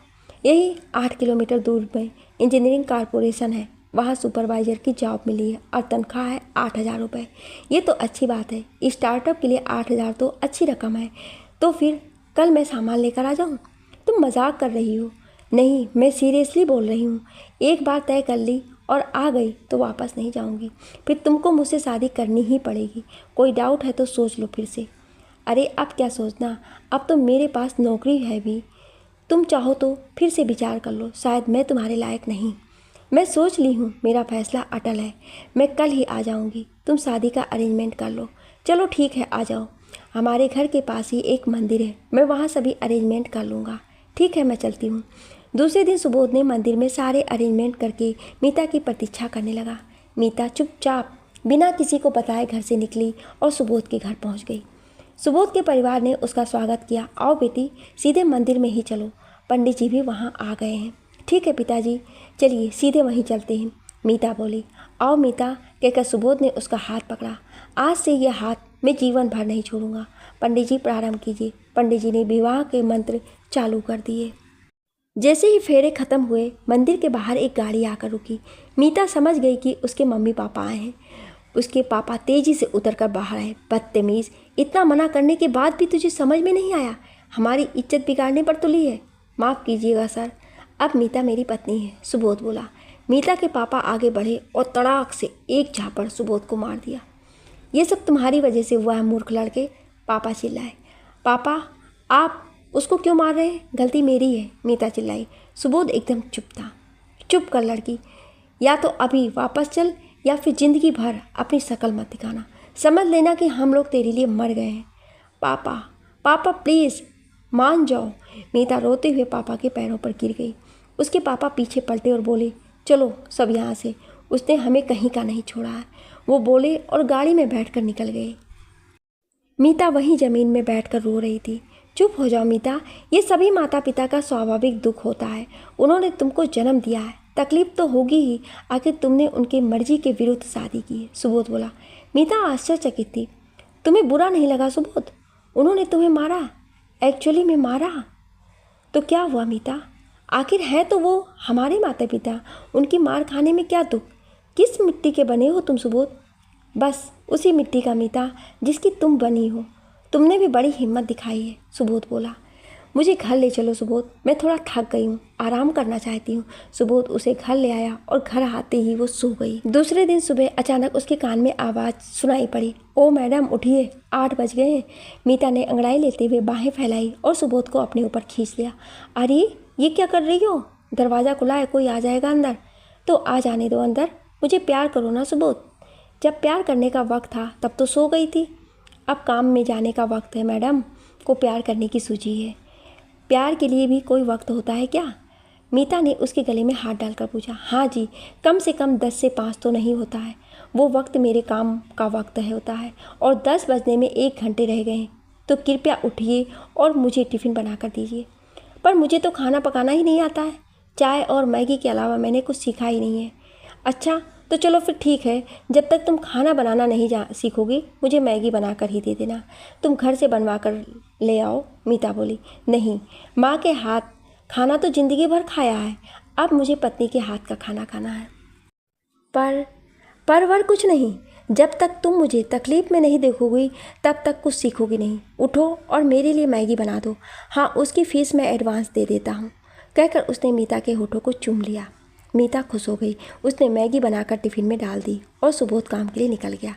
यही 8 किलोमीटर दूर में इंजीनियरिंग कॉरपोरेशन है, वहाँ सुपरवाइज़र की जॉब मिली है और तनख्वाह है 8,000 रुपये। ये तो अच्छी बात है, स्टार्टअप के लिए 8,000 तो अच्छी रकम है। तो फिर कल मैं सामान लेकर आ जाऊँ? तुम मजाक कर रही हो? नहीं, मैं सीरियसली बोल रही हूँ। एक बार तय कर ली और आ गई तो वापस नहीं जाऊँगी। फिर तुमको मुझसे शादी करनी ही पड़ेगी। कोई डाउट है तो सोच लो फिर से। अरे अब क्या सोचना, अब तो मेरे पास नौकरी है भी। तुम चाहो तो फिर से विचार कर लो, शायद मैं तुम्हारे लायक नहीं। मैं सोच ली हूँ, मेरा फैसला अटल है। मैं कल ही आ जाऊँगी, तुम शादी का अरेंजमेंट कर लो। चलो ठीक है, आ जाओ। हमारे घर के पास ही एक मंदिर है, मैं वहाँ सभी अरेंजमेंट कर लूँगा। ठीक है, मैं चलती हूँ। दूसरे दिन सुबोध ने मंदिर में सारे अरेंजमेंट करके मीता की प्रतीक्षा करने लगा। मीता चुपचाप बिना किसी को बताए घर से निकली और सुबोध के घर पहुँच गई। सुबोध के परिवार ने उसका स्वागत किया। आओ बेटी, सीधे मंदिर में ही चलो, पंडित जी भी वहाँ आ गए हैं। ठीक है पिताजी, चलिए सीधे वहीं चलते हैं, मीता बोली। आओ मीता, कहकर सुबोध ने उसका हाथ पकड़ा। आज से यह हाथ मैं जीवन भर नहीं छोड़ूंगा। पंडित जी प्रारंभ कीजिए। पंडित जी ने विवाह के मंत्र चालू कर दिए। जैसे ही फेरे खत्म हुए, मंदिर के बाहर एक गाड़ी आकर रुकी। मीता समझ गई कि उसके मम्मी पापा आए हैं। उसके पापा तेजी से उतरकर बाहर आए। बदतमीज, इतना मना करने के बाद भी तुझे समझ में नहीं आया? हमारी इज्जत बिगाड़ने पर तुली है। माफ़ कीजिएगा सर, अब मीता मेरी पत्नी है, सुबोध बोला। मीता के पापा आगे बढ़े और तड़ाक से एक झापड़ सुबोध को मार दिया। ये सब तुम्हारी वजह से हुआ है मूर्ख लड़के, पापा चिल्लाए। पापा, आप उसको क्यों मार रहे हैं? गलती मेरी है, मीता चिल्लाई। सुबोध एकदम चुप था। चुप कर लड़की, या तो अभी वापस चल या फिर ज़िंदगी भर अपनी शक्ल मत दिखाना। समझ लेना कि हम लोग तेरे लिए मर गए हैं। पापा, पापा प्लीज़ मान जाओ। मीता रोते हुए पापा के पैरों पर गिर गई। उसके पापा पीछे पलटे और बोले, चलो सब यहाँ से, उसने हमें कहीं का नहीं छोड़ा है। वो बोले और गाड़ी में बैठकर निकल गए। मीता वहीं ज़मीन में बैठकर रो रही थी। चुप हो जाओ मीता, ये सभी माता पिता का स्वाभाविक दुख होता है। उन्होंने तुमको जन्म दिया है, तकलीफ तो होगी ही, आखिर तुमने उनकी मर्जी के विरुद्ध शादी की है, सुबोध बोला। मीता आश्चर्यचकित थी। तुम्हें बुरा नहीं लगा सुबोध? उन्होंने तुम्हें मारा? एक्चुअली में मारा? तो क्या हुआ मीता? आखिर है तो वो हमारे माता पिता, उनकी मार खाने में क्या दुख? किस मिट्टी के बने हो तुम सुबोध? बस उसी मिट्टी का मीता जिसकी तुम बनी हो। तुमने भी बड़ी हिम्मत दिखाई है, सुबोध बोला। मुझे घर ले चलो सुबोध, मैं थोड़ा थक गई हूँ, आराम करना चाहती हूँ। सुबोध उसे घर ले आया और घर आते ही वो सो गई। दूसरे दिन सुबह अचानक उसके कान में आवाज़ सुनाई पड़ी। ओ मैडम उठिए, 8 बज गए हैं। मीता ने अंगड़ाई लेते हुए बाहें फैलाई और सुबोध को अपने ऊपर खींच लिया। अरे ये क्या कर रही हो? दरवाज़ा खुला है, कोई आ जाएगा अंदर। तो आ जाने दो अंदर, मुझे प्यार करो ना सुबोध। जब प्यार करने का वक्त था तब तो सो गई थी। अब काम में जाने का वक्त है, मैडम को प्यार करने की सूझी है। प्यार के लिए भी कोई वक्त होता है क्या? मीता ने उसके गले में हाथ डालकर पूछा। हाँ जी, कम से कम 10 से 5 तो नहीं होता है। वो वक्त मेरे काम का वक्त है होता है और 10 बजने में 1 घंटे रह गए हैं। तो कृपया उठिए और मुझे टिफ़िन बना कर दीजिए। पर मुझे तो खाना पकाना ही नहीं आता है। चाय और मैगी के अलावा मैंने कुछ सीखा ही नहीं है। अच्छा, तो चलो फिर ठीक है, जब तक तुम खाना बनाना नहीं सीखोगी मुझे मैगी बना कर ही दे देना। तुम घर से बनवा कर ले आओ, मीता बोली। नहीं, माँ के हाथ खाना तो ज़िंदगी भर खाया है, अब मुझे पत्नी के हाथ का खाना खाना है। पर कुछ नहीं, जब तक तुम मुझे तकलीफ़ में नहीं देखोगी तब तक कुछ सीखोगी नहीं। उठो और मेरे लिए मैगी बना दो। हाँ, उसकी फ़ीस मैं एडवांस दे देता हूँ, कहकर उसने मीता के होठों को चूम लिया। मीता खुश हो गई। उसने मैगी बनाकर टिफ़िन में डाल दी और सुबोध काम के लिए निकल गया।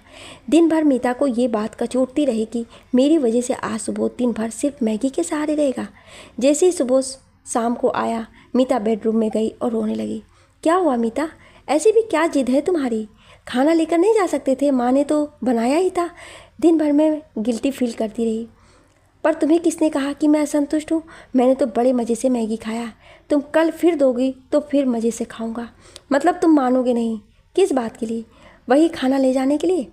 दिन भर मीता को ये बात कचोटती रही कि मेरी वजह से आज सुबोध दिन भर सिर्फ मैगी के सहारे रहेगा। जैसे ही सुबोध शाम को आया, मीता बेडरूम में गई और रोने लगी। क्या हुआ मीता, ऐसी भी क्या जिद है तुम्हारी? खाना लेकर नहीं जा सकते थे? माँ ने तो बनाया ही था। दिन भर मैं गिल्टी फील करती रही। पर तुम्हें किसने कहा कि मैं असंतुष्ट हूँ? मैंने तो बड़े मज़े से मैगी खाया। तुम कल फिर दोगी तो फिर मज़े से खाऊंगा। मतलब तुम मानोगे नहीं। किस बात के लिए? वही खाना ले जाने के लिए।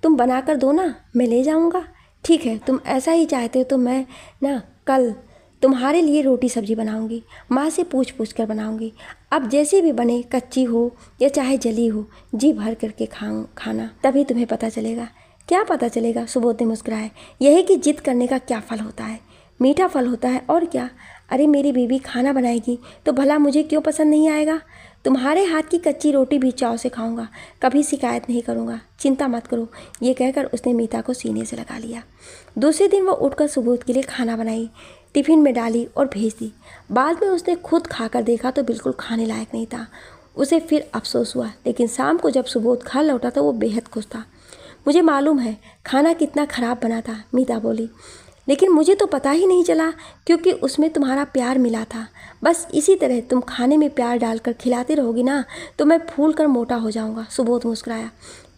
तुम बना कर दो ना, मैं ले जाऊंगा। ठीक है, तुम ऐसा ही चाहते हो तो मैं ना कल तुम्हारे लिए रोटी सब्जी बनाऊंगी। माँ से पूछ कर बनाऊंगी। अब जैसी भी बने, कच्ची हो या चाहे जली हो, जी भर करके खाना, तभी तुम्हें पता चलेगा। क्या पता चलेगा? सुबोध ने मुस्कुराया। यही कि जिद करने का क्या फल होता है? मीठा फल होता है, और क्या। अरे मेरी बीवी खाना बनाएगी तो भला मुझे क्यों पसंद नहीं आएगा? तुम्हारे हाथ की कच्ची रोटी भी चाव से खाऊंगा, कभी शिकायत नहीं करूंगा, चिंता मत करो। ये कहकर उसने मीता को सीने से लगा लिया। दूसरे दिन वो उठकर सुबोध के लिए खाना बनाई, टिफ़िन में डाली और भेज दी। बाद में उसने खुद खाकर देखा तो बिल्कुल खाने लायक नहीं था। उसे फिर अफसोस हुआ, लेकिन शाम को जब सुबोध घर लौटा तो वो बेहद खुश था। मुझे मालूम है खाना कितना ख़राब बना था, मीता बोली, लेकिन मुझे तो पता ही नहीं चला क्योंकि उसमें तुम्हारा प्यार मिला था। बस इसी तरह तुम खाने में प्यार डालकर खिलाती रहोगी ना तो मैं फूल कर मोटा हो जाऊंगा। सुबोध मुस्कुराया।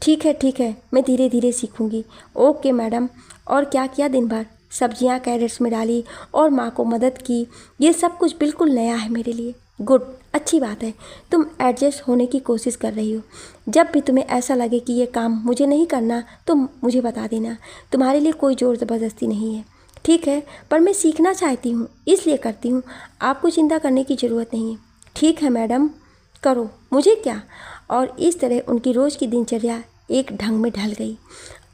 ठीक है, मैं धीरे धीरे सीखूंगी। Okay madam. और क्या किया दिन भर? सब्जियां कैरेट्स में डाली और माँ को मदद की। ये सब कुछ बिल्कुल नया है मेरे लिए। गुड, अच्छी बात है। तुम एडजस्ट होने की कोशिश कर रही हो। जब भी तुम्हें ऐसा लगे कि ये काम मुझे नहीं करना तो मुझे बता देना। तुम्हारे लिए कोई ज़ोर ज़बरदस्ती नहीं है। ठीक है, पर मैं सीखना चाहती हूँ इसलिए करती हूँ। आपको चिंता करने की ज़रूरत नहीं है। ठीक है मैडम, करो, मुझे क्या। और इस तरह उनकी रोज़ की दिनचर्या एक ढंग में ढल गई।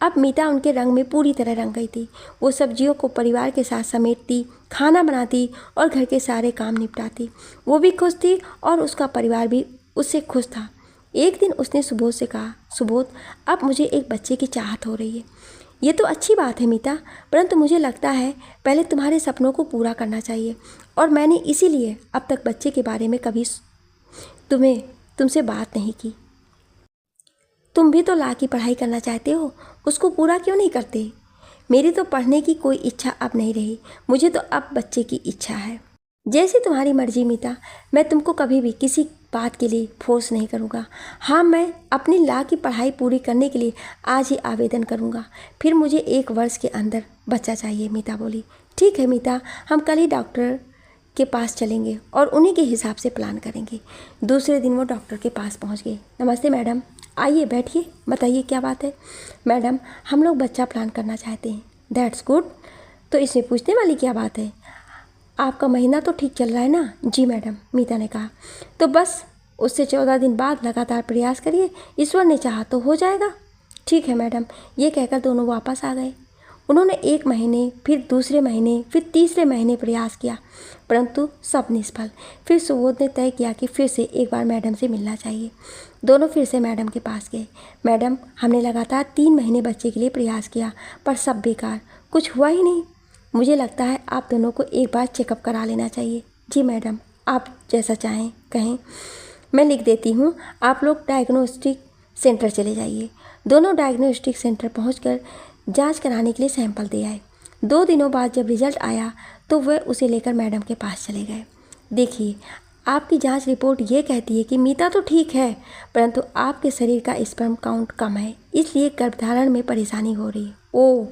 अब मीता उनके रंग में पूरी तरह रंग गई थी। वो सब्जियों को परिवार के साथ समेटती, खाना बनाती और घर के सारे काम निपटाती। वो भी खुश थी और उसका परिवार भी उससे खुश था। एक दिन उसने सुबोध से कहा, सुबोध, अब मुझे एक बच्चे की चाहत हो रही है। ये तो अच्छी बात है मीता, परंतु मुझे लगता है पहले तुम्हारे सपनों को पूरा करना चाहिए, और मैंने इसीलिए अब तक बच्चे के बारे में कभी तुमसे बात नहीं की। तुम भी तो ला की पढ़ाई करना चाहते हो, उसको पूरा क्यों नहीं करते? मेरी तो पढ़ने की कोई इच्छा अब नहीं रही, मुझे तो अब बच्चे की इच्छा है। जैसे तुम्हारी मर्जी मीता, मैं तुमको कभी भी किसी बात के लिए फोर्स नहीं करूँगा। हाँ, मैं अपनी ला की पढ़ाई पूरी करने के लिए आज ही आवेदन करूँगा। फिर मुझे 1 वर्ष के अंदर बच्चा चाहिए, मीता बोली। ठीक है मीता, हम कल ही डॉक्टर के पास चलेंगे और उन्हीं के हिसाब से प्लान करेंगे। दूसरे दिन वो डॉक्टर के पास पहुँच गए। नमस्ते मैडम, आइए बैठिए, बताइए क्या बात है। मैडम, हम लोग बच्चा प्लान करना चाहते हैं। That's good. तो इसमें पूछने वाली क्या बात है? आपका महीना तो ठीक चल रहा है ना? जी मैडम, मीता ने कहा। तो बस उससे 14 दिन बाद लगातार प्रयास करिए, ईश्वर ने चाहा तो हो जाएगा। ठीक है मैडम। ये कहकर दोनों वापस आ गए। उन्होंने 1 महीने, फिर दूसरे महीने, फिर तीसरे महीने प्रयास किया, परंतु सब निष्फल। फिर सुबोध ने तय किया कि फिर से एक बार मैडम से मिलना चाहिए। दोनों फिर से मैडम के पास गए। मैडम, हमने लगातार 3 महीने बच्चे के लिए प्रयास किया, पर सब बेकार, कुछ हुआ ही नहीं। मुझे लगता है आप दोनों को एक बार चेकअप करा लेना चाहिए। जी मैडम, आप जैसा चाहें कहें, मैं लिख देती हूँ। आप लोग डायग्नोस्टिक सेंटर चले जाइए। दोनों डायग्नोस्टिक सेंटर पहुँचकर जांच कराने के लिए सैंपल दे आए। 2 दिनों बाद जब रिजल्ट आया तो वह उसे लेकर मैडम के पास चले गए। देखिए, आपकी जांच रिपोर्ट ये कहती है कि मीता तो ठीक है, परंतु आपके शरीर का स्पर्म काउंट कम है, इसलिए गर्भधारण में परेशानी हो रही है। ओह,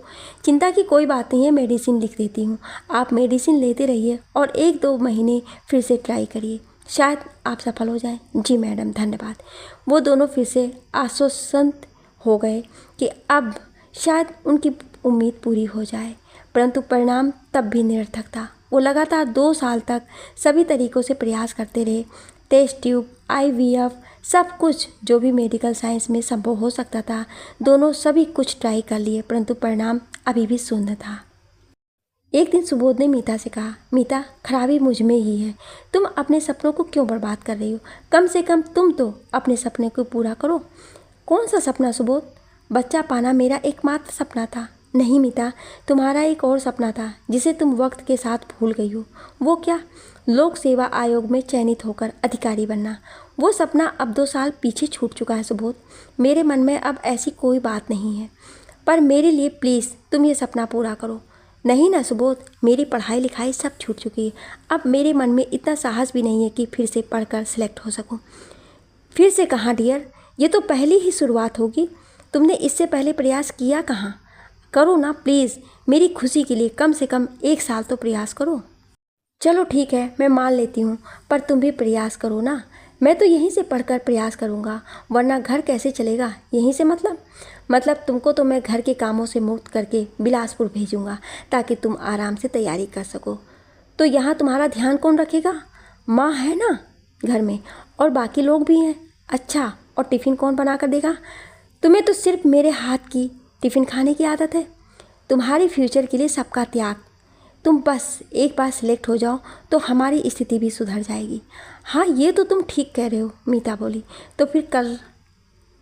चिंता की कोई बात नहीं है, मेडिसिन लिख देती हूँ। आप मेडिसिन लेते रहिए और 1-2 महीने फिर से ट्राई करिए, शायद आप सफल हो जाएं। जी मैडम, धन्यवाद। वो दोनों फिर से आश्वस्त हो गए कि अब शायद उनकी उम्मीद पूरी हो जाए, परंतु परिणाम तब भी निरर्थक था। वो लगातार 2 साल तक सभी तरीकों से प्रयास करते रहे। टेस्ट ट्यूब, IVF, सब कुछ जो भी मेडिकल साइंस में संभव हो सकता था, दोनों सभी कुछ ट्राई कर लिए, परंतु परिणाम अभी भी शून्य था। एक दिन सुबोध ने मीता से कहा, मीता, खराबी मुझ में ही है। तुम अपने सपनों को क्यों बर्बाद कर रही हो? कम से कम तुम तो अपने सपने को पूरा करो। कौन सा सपना सुबोध? बच्चा पाना मेरा एकमात्र सपना था। नहीं मीता, तुम्हारा एक और सपना था जिसे तुम वक्त के साथ भूल गई हो। वो क्या? लोक सेवा आयोग में चयनित होकर अधिकारी बनना। वो सपना अब 2 साल पीछे छूट चुका है सुबोध। मेरे मन में अब ऐसी कोई बात नहीं है, पर मेरे लिए प्लीज़ तुम ये सपना पूरा करो। नहीं ना सुबोध, मेरी पढ़ाई लिखाई सब छूट चुकी है। अब मेरे मन में इतना साहस भी नहीं है कि फिर से पढ़कर सिलेक्ट हो सकूं। फिर से कहाँ डियर, ये तो पहली ही शुरुआत होगी। तुमने इससे पहले प्रयास किया कहाँ? करो ना प्लीज़, मेरी खुशी के लिए कम से कम 1 साल तो प्रयास करो। चलो ठीक है, मैं मान लेती हूँ, पर तुम भी प्रयास करो ना। मैं तो यहीं से पढ़कर प्रयास करूँगा, वरना घर कैसे चलेगा? यहीं से मतलब तुमको तो मैं घर के कामों से मुक्त करके बिलासपुर भेजूँगा, ताकि तुम आराम से तैयारी कर सको। तो यहाँ तुम्हारा ध्यान कौन रखेगा? माँ है ना घर में, और बाकी लोग भी हैं। अच्छा, और टिफ़िन कौन बना कर देगा? तुम्हें तो सिर्फ मेरे हाथ की टिफ़िन खाने की आदत है। तुम्हारे फ्यूचर के लिए सबका त्याग। तुम बस एक बार सिलेक्ट हो जाओ तो हमारी स्थिति भी सुधर जाएगी। हाँ, ये तो तुम ठीक कह रहे हो, मीता बोली। तो फिर कल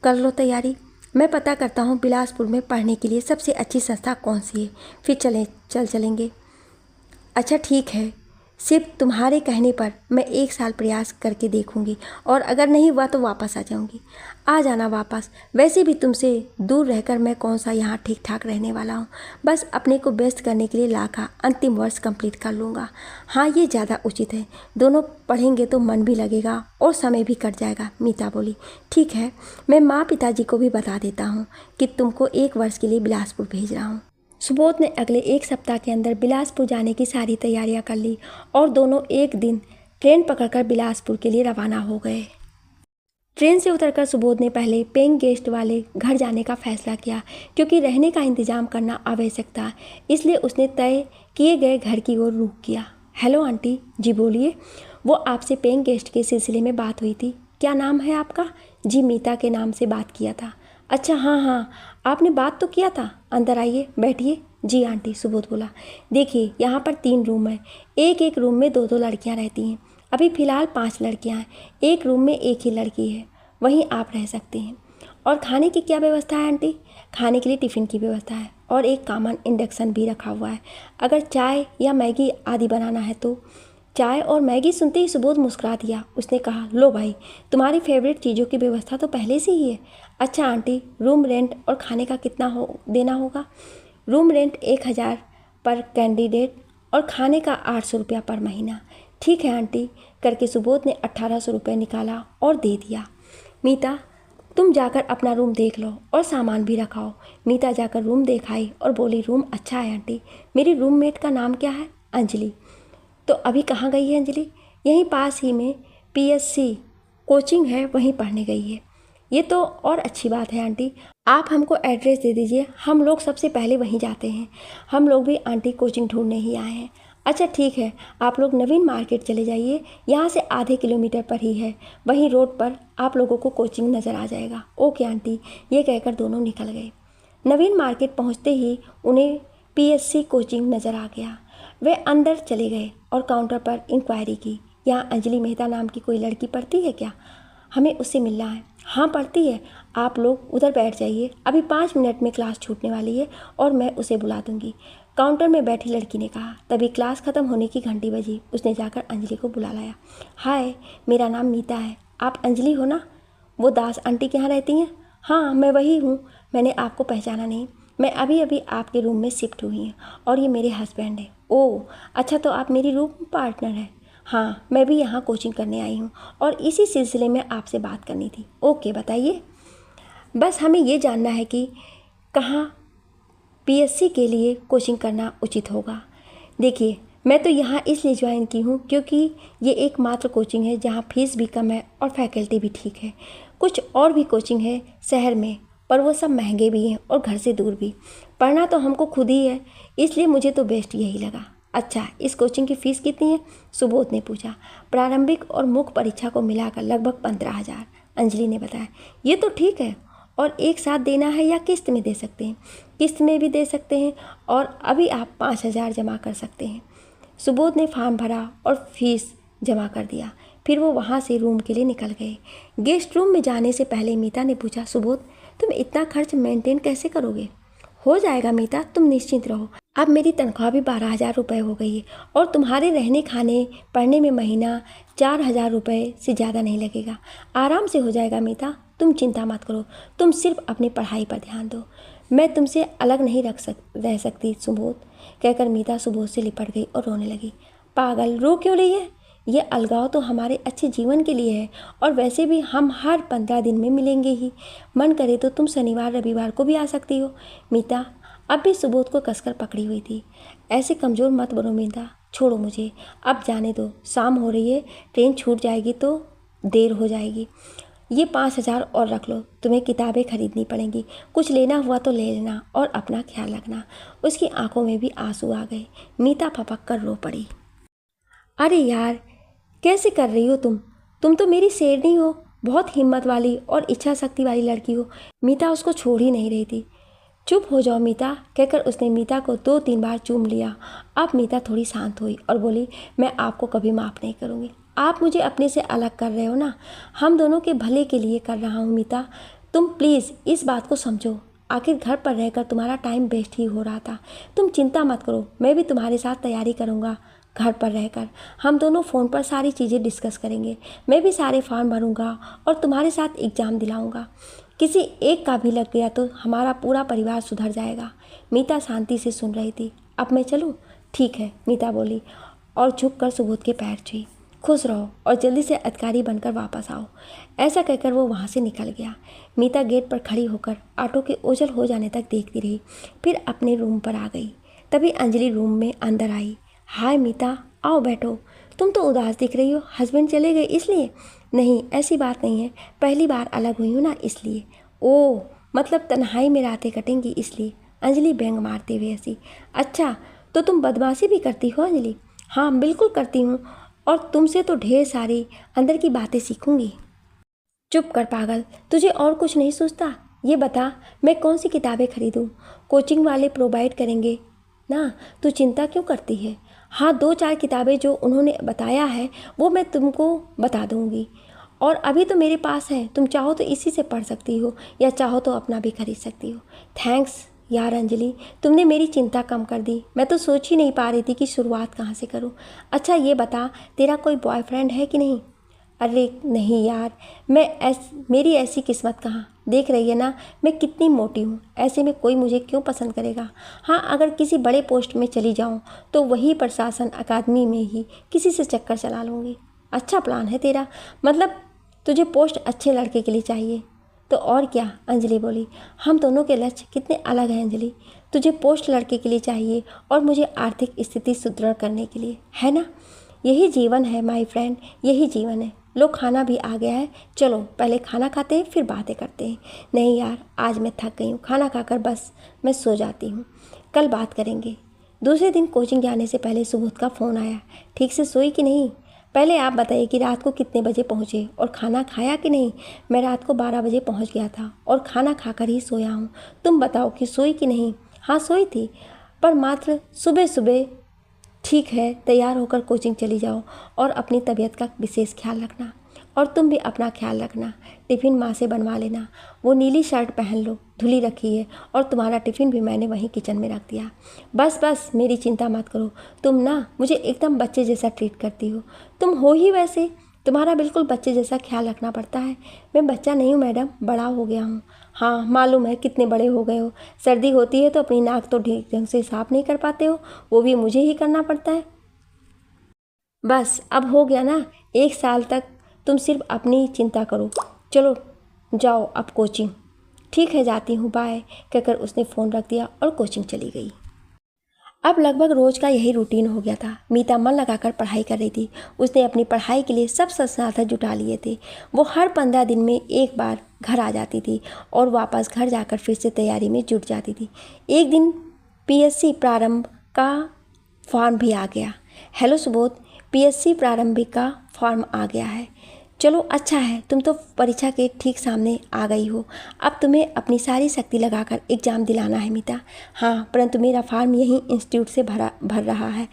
कर लो तैयारी। मैं पता करता हूँ बिलासपुर में पढ़ने के लिए सबसे अच्छी संस्था कौन सी है, फिर चलेंगे। अच्छा ठीक है, सिर्फ तुम्हारे कहने पर मैं 1 साल प्रयास करके देखूंगी, और अगर नहीं हुआ तो वापस आ जाऊंगी। आ जाना वापस। वैसे भी तुमसे दूर रहकर मैं कौन सा यहाँ ठीक ठाक रहने वाला हूँ। बस अपने को व्यस्त करने के लिए लाखा अंतिम वर्ष कंप्लीट कर लूँगा। हाँ, ये ज़्यादा उचित है। दोनों पढ़ेंगे तो मन भी लगेगा और समय भी कट जाएगा, मीता बोली। ठीक है, मैं माँ पिताजी को भी बता देता हूँ कि तुमको 1 वर्ष के लिए बिलासपुर भेज रहा हूँ। सुबोध ने अगले 1 सप्ताह के अंदर बिलासपुर जाने की सारी तैयारियां कर ली, और दोनों एक दिन ट्रेन पकड़कर बिलासपुर के लिए रवाना हो गए। ट्रेन से उतरकर सुबोध ने पहले पेइंग गेस्ट वाले घर जाने का फैसला किया, क्योंकि रहने का इंतजाम करना आवश्यक था। इसलिए उसने तय किए गए घर की ओर रुख किया। Hello aunty. जी बोलिए। वो आपसे पेइंग गेस्ट के सिलसिले में बात हुई थी। क्या नाम है आपका? जी, मीता के नाम से बात किया था। अच्छा, हाँ, आपने बात तो किया था। अंदर आइए, बैठिए। जी आंटी, सुबोध बोला। देखिए, यहाँ पर 3 रूम हैं। एक रूम में 2-2 लड़कियाँ रहती हैं। अभी फ़िलहाल 5 लड़कियाँ हैं। एक रूम में 1 ही लड़की है, वहीं आप रह सकते हैं। और खाने की क्या व्यवस्था है आंटी? खाने के लिए टिफ़िन की व्यवस्था है, और एक कॉमन इंडक्शन भी रखा हुआ है। अगर चाय या मैगी आदि बनाना है तो। चाय और मैगी सुनते ही सुबोध मुस्कुरा दिया। उसने कहा, लो भाई, तुम्हारी फेवरेट चीज़ों की व्यवस्था तो पहले से ही है। अच्छा आंटी, रूम रेंट और खाने का कितना देना होगा? रूम रेंट 1000 पर कैंडिडेट और खाने का 800 रुपया पर महीना। ठीक है आंटी, करके सुबोध ने 1800 रुपये निकाला और दे दिया। मीता, तुम जाकर अपना रूम देख लो और सामान भी रखाओ। मीता जाकर रूम देख आई और बोली, रूम अच्छा है आंटी। मेरी रूममेट का नाम क्या है? अंजलि। तो अभी कहाँ गई है अंजलि? यहीं पास ही में PSC कोचिंग है, वहीं पढ़ने गई है। ये तो और अच्छी बात है आंटी। आप हमको एड्रेस दे दीजिए, हम लोग सबसे पहले वहीं जाते हैं। हम लोग भी आंटी कोचिंग ढूंढने ही आए हैं। अच्छा ठीक है, आप लोग नवीन मार्केट चले जाइए, यहाँ से आधे किलोमीटर पर ही है। वहीं रोड पर आप लोगों को कोचिंग नज़र आ जाएगा। ओके आंटी, ये कहकर दोनों निकल गए। नवीन मार्केट पहुँचते ही उन्हें PSC कोचिंग नज़र आ गया। वे अंदर चले गए और काउंटर पर इंक्वायरी की। यहाँ अंजलि मेहता नाम की कोई लड़की पढ़ती है क्या? हमें उससे मिलना है। हाँ पढ़ती है, आप लोग उधर बैठ जाइए, अभी 5 मिनट में क्लास छूटने वाली है और मैं उसे बुला दूंगी, काउंटर में बैठी लड़की ने कहा। तभी क्लास ख़त्म होने की घंटी बजी। उसने जाकर अंजलि को बुला लाया। हाय, मेरा नाम मीता है, आप अंजलि हो ना? वो दास आंटी के यहाँ रहती हैं? हाँ, मैं वही हूँ। मैंने आपको पहचाना नहीं, मैं अभी अभी आपके रूम में शिफ्ट हुई हैं और ये मेरे हस्बैंड हैं। ओह अच्छा, तो आप मेरी रूम पार्टनर हैं? हाँ, मैं भी यहाँ कोचिंग करने आई हूँ और इसी सिलसिले में आपसे बात करनी थी। ओके, बताइए। बस हमें ये जानना है कि कहाँ PSC के लिए कोचिंग करना उचित होगा। देखिए, मैं तो यहाँ इसलिए ज्वाइन की हूँ क्योंकि ये एकमात्र कोचिंग है जहाँ फीस भी कम है और फैकल्टी भी ठीक है। कुछ और भी कोचिंग है शहर में, पर वो सब महंगे भी हैं और घर से दूर भी। पढ़ना तो हमको खुद ही है, इसलिए मुझे तो बेस्ट यही लगा। अच्छा, इस कोचिंग की फ़ीस कितनी है? सुबोध ने पूछा। प्रारंभिक और मुख्य परीक्षा को मिलाकर लगभग 15,000। अंजलि ने बताया। ये तो ठीक है, और एक साथ देना है या किस्त में दे सकते हैं? किस्त में भी दे सकते हैं, और अभी आप 5,000 जमा कर सकते हैं। सुबोध ने फॉर्म भरा और फीस जमा कर दिया। फिर वो वहाँ से रूम के लिए निकल गए। गेस्ट रूम में जाने से पहले मीता ने पूछा, सुबोध तुम इतना खर्च मेंटेन कैसे करोगे? हो जाएगा मीता, तुम निश्चिंत रहो। अब मेरी तनख्वाह भी 12,000 रुपये हो गई है, और तुम्हारे रहने खाने पढ़ने में महीना 4,000 रुपये से ज़्यादा नहीं लगेगा। आराम से हो जाएगा मीता, तुम चिंता मत करो। तुम सिर्फ अपनी पढ़ाई पर ध्यान दो। मैं तुमसे अलग नहीं रह सकती सुबोध, कहकर मीता सुबोध से लिपट गई और रोने लगी। पागल, रो क्यों रही है? ये अलगाव तो हमारे अच्छे जीवन के लिए है, और वैसे भी हम हर 15 दिन में मिलेंगे ही। मन करे तो तुम शनिवार रविवार को भी आ सकती हो। मीता अब भी सुबोध को कसकर पकड़ी हुई थी। ऐसे कमज़ोर मत बनो मीता, छोड़ो मुझे, अब जाने दो। शाम हो रही है, ट्रेन छूट जाएगी तो देर हो जाएगी। ये 5,000 और रख लो, तुम्हें किताबें खरीदनी पड़ेंगी। कुछ लेना हुआ तो ले लेना, और अपना ख्याल रखना। उसकी आंखों में भी आंसू आ गए। मीता फपक कर रो पड़ी। अरे यार, कैसे कर रही हो तुम तो मेरी शेरनी हो, बहुत हिम्मत वाली और इच्छा शक्ति वाली लड़की हो। मीता उसको छोड़ ही नहीं रही थी। चुप हो जाओ मीता, कहकर उसने मीता को 2-3 बार चूम लिया। अब मीता थोड़ी शांत हुई और बोली, मैं आपको कभी माफ़ नहीं करूँगी। आप मुझे अपने से अलग कर रहे हो ना, हम दोनों के भले के लिए कर रहा हूँ मीता। तुम प्लीज़ इस बात को समझो। आखिर घर पर रहकर तुम्हारा टाइम वेस्ट ही हो रहा था। तुम चिंता मत करो, मैं भी तुम्हारे साथ तैयारी करूँगा। घर पर रहकर हम दोनों फ़ोन पर सारी चीज़ें डिस्कस करेंगे। मैं भी सारे फॉर्म भरूँगा और तुम्हारे साथ एग्ज़ाम दिलाऊँगा। किसी एक का भी लग गया तो हमारा पूरा परिवार सुधर जाएगा। मीता शांति से सुन रही थी। अब मैं चलूँ? ठीक है, मीता बोली और झुककर सुबोध के पैर छुई। खुश रहो और जल्दी से अधिकारी बनकर वापस आओ। ऐसा कहकर वो वहाँ से निकल गया। मीता गेट पर खड़ी होकर ऑटो के ओझल हो जाने तक देखती रही, फिर अपने रूम पर आ गई। तभी अंजलि रूम में अंदर आई। हाय मीता, आओ बैठो। तुम तो उदास दिख रही हो, हस्बैंड चले गए इसलिए? नहीं, ऐसी बात नहीं है, पहली बार अलग हुई हूँ ना इसलिए। ओह, मतलब तन्हाई में रातें कटेंगी इसलिए? अंजलि व्यंग मारते हुए हंसी। अच्छा, तो तुम बदमाशी भी करती हो अंजलि? हाँ बिल्कुल करती हूँ, और तुमसे तो ढेर सारी अंदर की बातें सीखूंगी। चुप कर पागल, तुझे और कुछ नहीं सोचता? ये बता, मैं कौन सी किताबें खरीदूँ? कोचिंग वाले प्रोवाइड करेंगे ना, तू चिंता क्यों करती है? हाँ, 2-4 किताबें जो उन्होंने बताया है वो मैं तुमको बता दूंगी, और अभी तो मेरे पास है। तुम चाहो तो इसी से पढ़ सकती हो, या चाहो तो अपना भी खरीद सकती हो। थैंक्स यार अंजलि, तुमने मेरी चिंता कम कर दी। मैं तो सोच ही नहीं पा रही थी कि शुरुआत कहाँ से करूँ। अच्छा ये बता, तेरा कोई बॉयफ्रेंड है कि नहीं? अरे नहीं यार, मेरी ऐसी किस्मत कहाँ। देख रही है ना मैं कितनी मोटी हूँ, ऐसे में कोई मुझे क्यों पसंद करेगा। हाँ, अगर किसी बड़े पोस्ट में चली जाऊँ तो वही प्रशासन अकादमी में ही किसी से चक्कर चला लूँगी। अच्छा प्लान है तेरा, मतलब तुझे पोस्ट अच्छे लड़के के लिए चाहिए। तो और क्या, अंजलि बोली। हम दोनों के लक्ष्य कितने अलग हैं अंजलि। तुझे पोस्ट लड़के के लिए चाहिए और मुझे आर्थिक स्थिति सुदृढ़ करने के लिए, है ना? यही जीवन है माय फ्रेंड, यही जीवन है। लो, खाना भी आ गया है, चलो पहले खाना खाते हैं फिर बातें करते हैं। नहीं यार, आज मैं थक गई हूँ, खाना खाकर बस मैं सो जाती हूँ, कल बात करेंगे। दूसरे दिन कोचिंग जाने से पहले सुबोध का फ़ोन आया। ठीक से सोई कि नहीं? पहले आप बताइए कि रात को कितने बजे पहुँचे और खाना खाया कि नहीं? मैं रात को 12 बजे पहुँच गया था और खाना खाकर ही सोया हूँ। तुम बताओ कि सोई कि नहीं? हाँ सोई थी, पर मात्र सुबह सुबह। ठीक है, तैयार होकर कोचिंग चली जाओ और अपनी तबीयत का विशेष ख्याल रखना, और तुम भी अपना ख्याल रखना। टिफ़िन माँ से बनवा लेना। वो नीली शर्ट पहन लो, धुली रखी है, और तुम्हारा टिफ़िन भी मैंने वहीं किचन में रख दिया। बस बस, मेरी चिंता मत करो। तुम ना मुझे एकदम बच्चे जैसा ट्रीट करती हो। तुम हो ही वैसे, तुम्हारा बिल्कुल बच्चे जैसा ख्याल रखना पड़ता है। मैं बच्चा नहीं हूँ मैडम, बड़ा हो गया हूँ। हाँ मालूम है, कितने बड़े हो गए हो। सर्दी होती है तो अपनी नाक तो ठीक ढंग से साफ नहीं कर पाते हो, वो भी मुझे ही करना पड़ता है। बस अब हो गया ना, 1 साल तक तुम सिर्फ अपनी चिंता करो। चलो जाओ अब कोचिंग। ठीक है, जाती हूँ, बाय, कहकर उसने फ़ोन रख दिया और कोचिंग चली गई। अब लगभग रोज़ का यही रूटीन हो गया था। मीता मन लगाकर पढ़ाई कर रही थी। उसने अपनी पढ़ाई के लिए सब संसाधन जुटा लिए थे। वो हर 15 दिन में एक बार घर आ जाती थी और वापस घर जाकर फिर से तैयारी में जुट जाती थी। एक दिन पीएससी प्रारंभ का फॉर्म भी आ गया। हेलो सुबोध, पीएससी प्रारंभिक का फॉर्म आ गया है। चलो अच्छा है, तुम तो परीक्षा के ठीक सामने आ गई हो। अब तुम्हें अपनी सारी शक्ति लगाकर एग्ज़ाम दिलाना है मीता। हाँ, परंतु मेरा फॉर्म यहीं इंस्टीट्यूट से भर रहा है,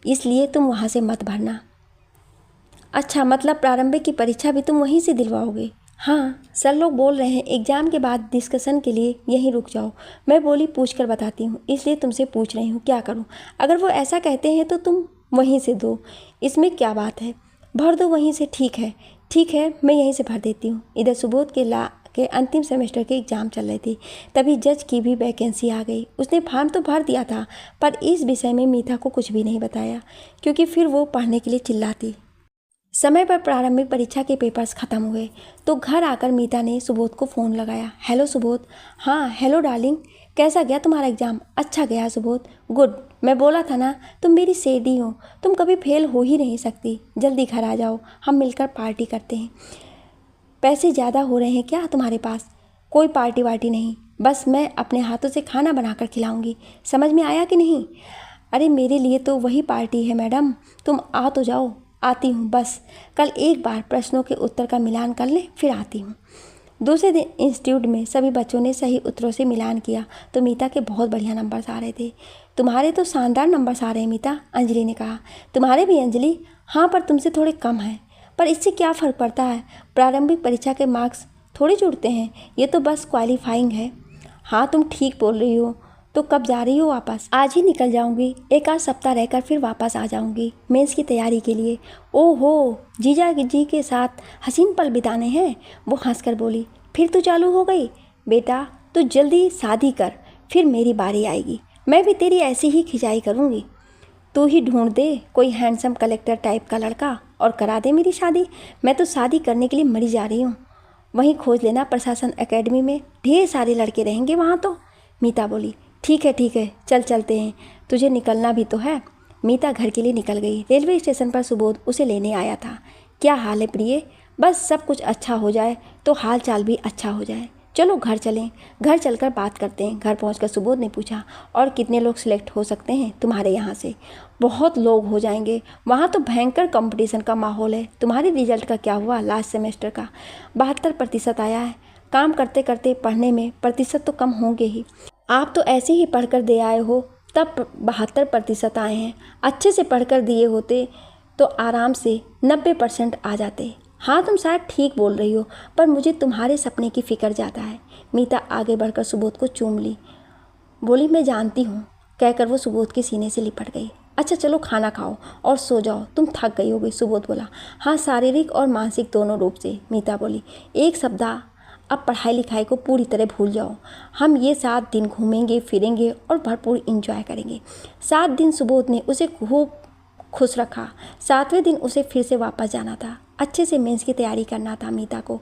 इसलिए तुम वहाँ से मत भरना। अच्छा, मतलब प्रारंभिक की परीक्षा भी तुम वहीं से दिलवाओगे? हाँ, सर लोग बोल रहे हैं एग्ज़ाम के बाद डिस्कशन के लिए यहीं रुक जाओ। मैं बोली पूछ कर बताती हूँ, इसलिए तुमसे पूछ रही हूँ, क्या करूँ? अगर वो ऐसा कहते हैं तो तुम वहीं से दो, इसमें क्या बात है? भर दो वहीं से। ठीक है, मैं यहीं से भर देती हूँ। इधर सुबोध के अंतिम सेमेस्टर के एग्ज़ाम चल रहे थे, तभी जज की भी वैकेंसी आ गई। उसने फॉर्म तो भर दिया था, पर इस विषय में मीता को कुछ भी नहीं बताया, क्योंकि फिर वो पढ़ने के लिए चिल्लाती। समय पर प्रारंभिक परीक्षा के पेपर्स ख़त्म हुए तो घर आकर मीता ने सुबोध को फ़ोन लगाया। हेलो सुबोध। हाँ हेलो डार्लिंग, कैसा गया तुम्हारा एग्ज़ाम? अच्छा गया सुबोध। गुड, मैं बोला था ना तुम मेरी सेडी हो, तुम कभी फेल हो ही नहीं सकती। जल्दी घर आ जाओ, हम मिलकर पार्टी करते हैं। पैसे ज़्यादा हो रहे हैं क्या तुम्हारे पास? कोई पार्टी वार्टी नहीं, बस मैं अपने हाथों से खाना बनाकर खिलाऊंगी। समझ में आया कि नहीं? अरे मेरे लिए तो वही पार्टी है मैडम, तुम आ तो जाओ। आती हूँ, बस कल एक बार प्रश्नों के उत्तर का मिलान कर लें, फिर आती हूँ। दूसरे दिन इंस्टीट्यूट में सभी बच्चों ने सही उत्तरों से मिलान किया तो मीता के बहुत बढ़िया नंबर्स आ रहे थे। तुम्हारे तो शानदार नंबर्स आ रहे हैं मीता, अंजलि ने कहा। तुम्हारे भी अंजलि? हाँ, पर तुमसे थोड़े कम हैं। पर इससे क्या फ़र्क पड़ता है, प्रारंभिक परीक्षा के मार्क्स थोड़ी जुड़ते हैं, ये तो बस क्वालिफाइंग है। हाँ तुम ठीक बोल रही हो। तो कब जा रही हो वापस? आज ही निकल जाऊंगी, एक आध सप्ताह रहकर फिर वापस आ जाऊंगी मेंस की तैयारी के लिए। ओहो, जीजा जी के साथ हसीन पल बिताने हैं? वो हंसकर बोली। फिर तू चालू हो गई? बेटा तू जल्दी शादी कर, फिर मेरी बारी आएगी, मैं भी तेरी ऐसी ही खिंचाई करूँगी। तू ही ढूंढ दे कोई हैंडसम कलेक्टर टाइप का लड़का और करा दे मेरी शादी। मैं तो शादी करने के लिए मरी जा रही हूँ। वहीं खोज लेना प्रशासन एकेडमी में, ढेर सारे लड़के रहेंगे वहाँ तो। मीता बोली। ठीक है, चल चलते हैं, तुझे निकलना भी तो है। मीता घर के लिए निकल गई। रेलवे स्टेशन पर सुबोध उसे लेने आया था। क्या हाल है प्रिय? बस सब कुछ अच्छा हो जाए तो हाल चाल भी अच्छा हो जाए। चलो घर चलें, घर चलकर बात करते हैं। घर पहुंचकर सुबोध ने पूछा, और कितने लोग सिलेक्ट हो सकते हैं तुम्हारे यहाँ से? बहुत लोग हो जाएंगे, वहाँ तो भयंकर कंपटीशन का माहौल है। तुम्हारे रिजल्ट का क्या हुआ? लास्ट सेमेस्टर का 72% आया है। काम करते करते पढ़ने में प्रतिशत तो कम होंगे ही। आप तो ऐसे ही पढ़कर दे आए हो, तब 72% आए हैं। अच्छे से पढ़कर दिए होते तो आराम से 90% आ जाते। हाँ तुम शायद ठीक बोल रही हो, पर मुझे तुम्हारे सपने की फ़िक्र ज़्यादा है। मीता आगे बढ़कर सुबोध को चूम ली, बोली मैं जानती हूँ, कहकर वो सुबोध के सीने से लिपट गई। अच्छा चलो खाना खाओ और सो जाओ, तुम थक गई होगी। सुबोध बोला। हाँ, शारीरिक और मानसिक दोनों रूप से। मीता बोली। एक सप्ताह अब पढ़ाई लिखाई को पूरी तरह भूल जाओ। हम ये 7 दिन घूमेंगे फिरेंगे और भरपूर इंजॉय करेंगे। 7 दिन सुबोध ने उसे खूब खुश रखा। 7वें दिन उसे फिर से वापस जाना था। अच्छे से मेंस की तैयारी करना था मीता को।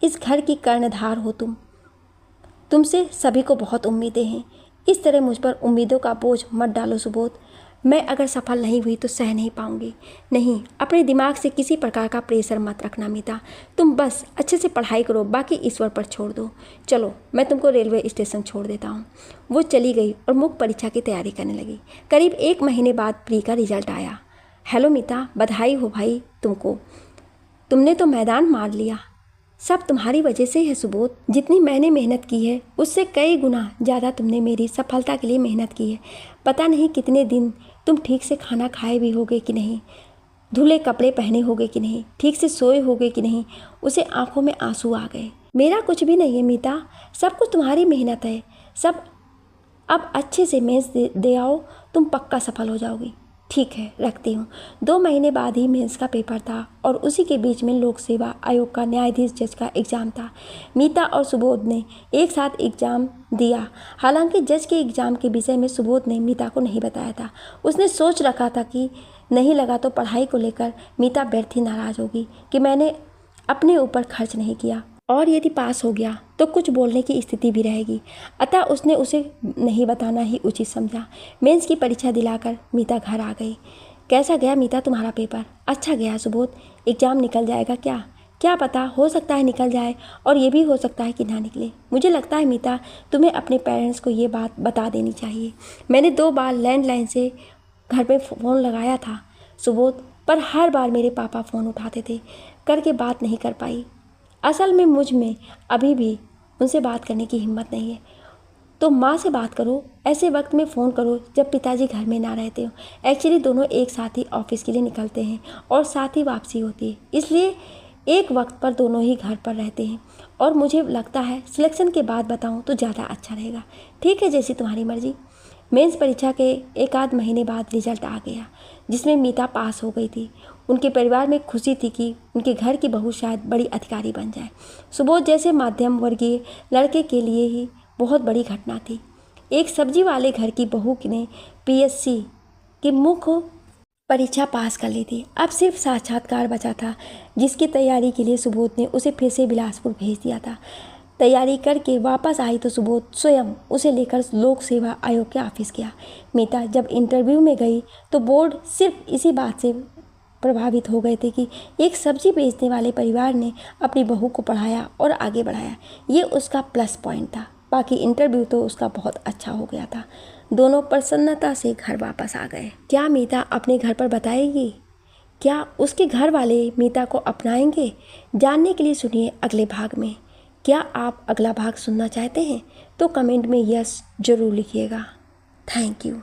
इस घर की कर्णधार हो तुमसे सभी को बहुत उम्मीदें हैं। इस तरह मुझ पर उम्मीदों का बोझ मत डालो सुबोध। मैं अगर सफल नहीं हुई तो सह नहीं पाऊंगी। नहीं, अपने दिमाग से किसी प्रकार का प्रेशर मत रखना मीता। तुम बस अच्छे से पढ़ाई करो, बाकी ईश्वर पर छोड़ दो। चलो मैं तुमको रेलवे स्टेशन छोड़ देता हूँ। वो चली गई और मुख्य परीक्षा की तैयारी करने लगी। करीब 1 महीने बाद प्री का रिजल्ट आया। हेलो मीता, बधाई हो भाई तुमको, तुमने तो मैदान मार लिया। सब तुम्हारी वजह से है सुबोध। जितनी मैंने मेहनत की है उससे कई गुना ज़्यादा तुमने मेरी सफलता के लिए मेहनत की है। पता नहीं कितने दिन तुम ठीक से खाना खाए भी होगे कि नहीं, धुले कपड़े पहने होगे कि नहीं, ठीक से सोए होगे कि नहीं। उसे आंखों में आंसू आ गए। मेरा कुछ भी नहीं है मीता, सब कुछ तुम्हारी मेहनत है। सब अब अच्छे से मेंस दे आओ, तुम पक्का सफल हो जाओगी। ठीक है, रखती हूँ। 2 महीने बाद ही मेंस का पेपर था और उसी के बीच में लोक सेवा आयोग का न्यायाधीश जज का एग्ज़ाम था। मीता और सुबोध ने एक साथ एग्ज़ाम दिया। हालांकि जज के एग्ज़ाम के विषय में सुबोध ने मीता को नहीं बताया था। उसने सोच रखा था कि नहीं लगा तो पढ़ाई को लेकर मीता व्यर्थ ही नाराज़ होगी कि मैंने अपने ऊपर खर्च नहीं किया, और यदि पास हो गया तो कुछ बोलने की स्थिति भी रहेगी। अतः उसने उसे नहीं बताना ही उचित समझा। मेंस की परीक्षा दिलाकर मीता घर आ गई। कैसा गया मीता तुम्हारा पेपर? अच्छा गया सुबोध। एग्ज़ाम निकल जाएगा क्या? क्या पता, हो सकता है निकल जाए और ये भी हो सकता है कि ना निकले। मुझे लगता है मीता तुम्हें अपने पेरेंट्स को ये बात बता देनी चाहिए। मैंने 2 बार लैंडलाइन से घर पे फ़ोन लगाया था सुबोध, पर हर बार मेरे पापा फ़ोन उठाते थे। करके बात नहीं कर पाई। असल में मुझ में अभी भी उनसे बात करने की हिम्मत नहीं है। तो माँ से बात करो, ऐसे वक्त में फ़ोन करो जब पिताजी घर में ना रहते हो। एक्चुअली दोनों एक साथ ही ऑफिस के लिए निकलते हैं और साथ ही वापसी होती है, इसलिए एक वक्त पर दोनों ही घर पर रहते हैं। और मुझे लगता है सिलेक्शन के बाद बताऊं तो ज़्यादा अच्छा रहेगा। ठीक है, जैसी तुम्हारी मर्ज़ी। मेंस परीक्षा के एक आध महीने बाद रिजल्ट आ गया, जिसमें मीता पास हो गई थी। उनके परिवार में खुशी थी कि उनके घर की बहू शायद बड़ी अधिकारी बन जाए। सुबोध जैसे मध्यम वर्गीय लड़के के लिए ही बहुत बड़ी घटना थी। एक सब्जी वाले घर की बहू ने पीएससी की मुख्य परीक्षा पास कर ली थी। अब सिर्फ साक्षात्कार बचा था, जिसकी तैयारी के लिए सुबोध ने उसे फिर से बिलासपुर भेज दिया था। तैयारी करके वापस आई तो सुबोध स्वयं उसे लेकर लोक सेवा आयोग के ऑफिस गया। मीता जब इंटरव्यू में गई तो बोर्ड सिर्फ इसी बात से प्रभावित हो गए थे कि एक सब्जी बेचने वाले परिवार ने अपनी बहू को पढ़ाया और आगे बढ़ाया। ये उसका प्लस पॉइंट था। बाकी इंटरव्यू तो उसका बहुत अच्छा हो गया था। दोनों प्रसन्नता से घर वापस आ गए। क्या मीता अपने घर पर बताएगी? क्या उसके घर वाले मीता को अपनाएंगे? जानने के लिए सुनिए अगले भाग में। क्या आप अगला भाग सुनना चाहते हैं तो कमेंट में यस जरूर लिखिएगा। Thank you.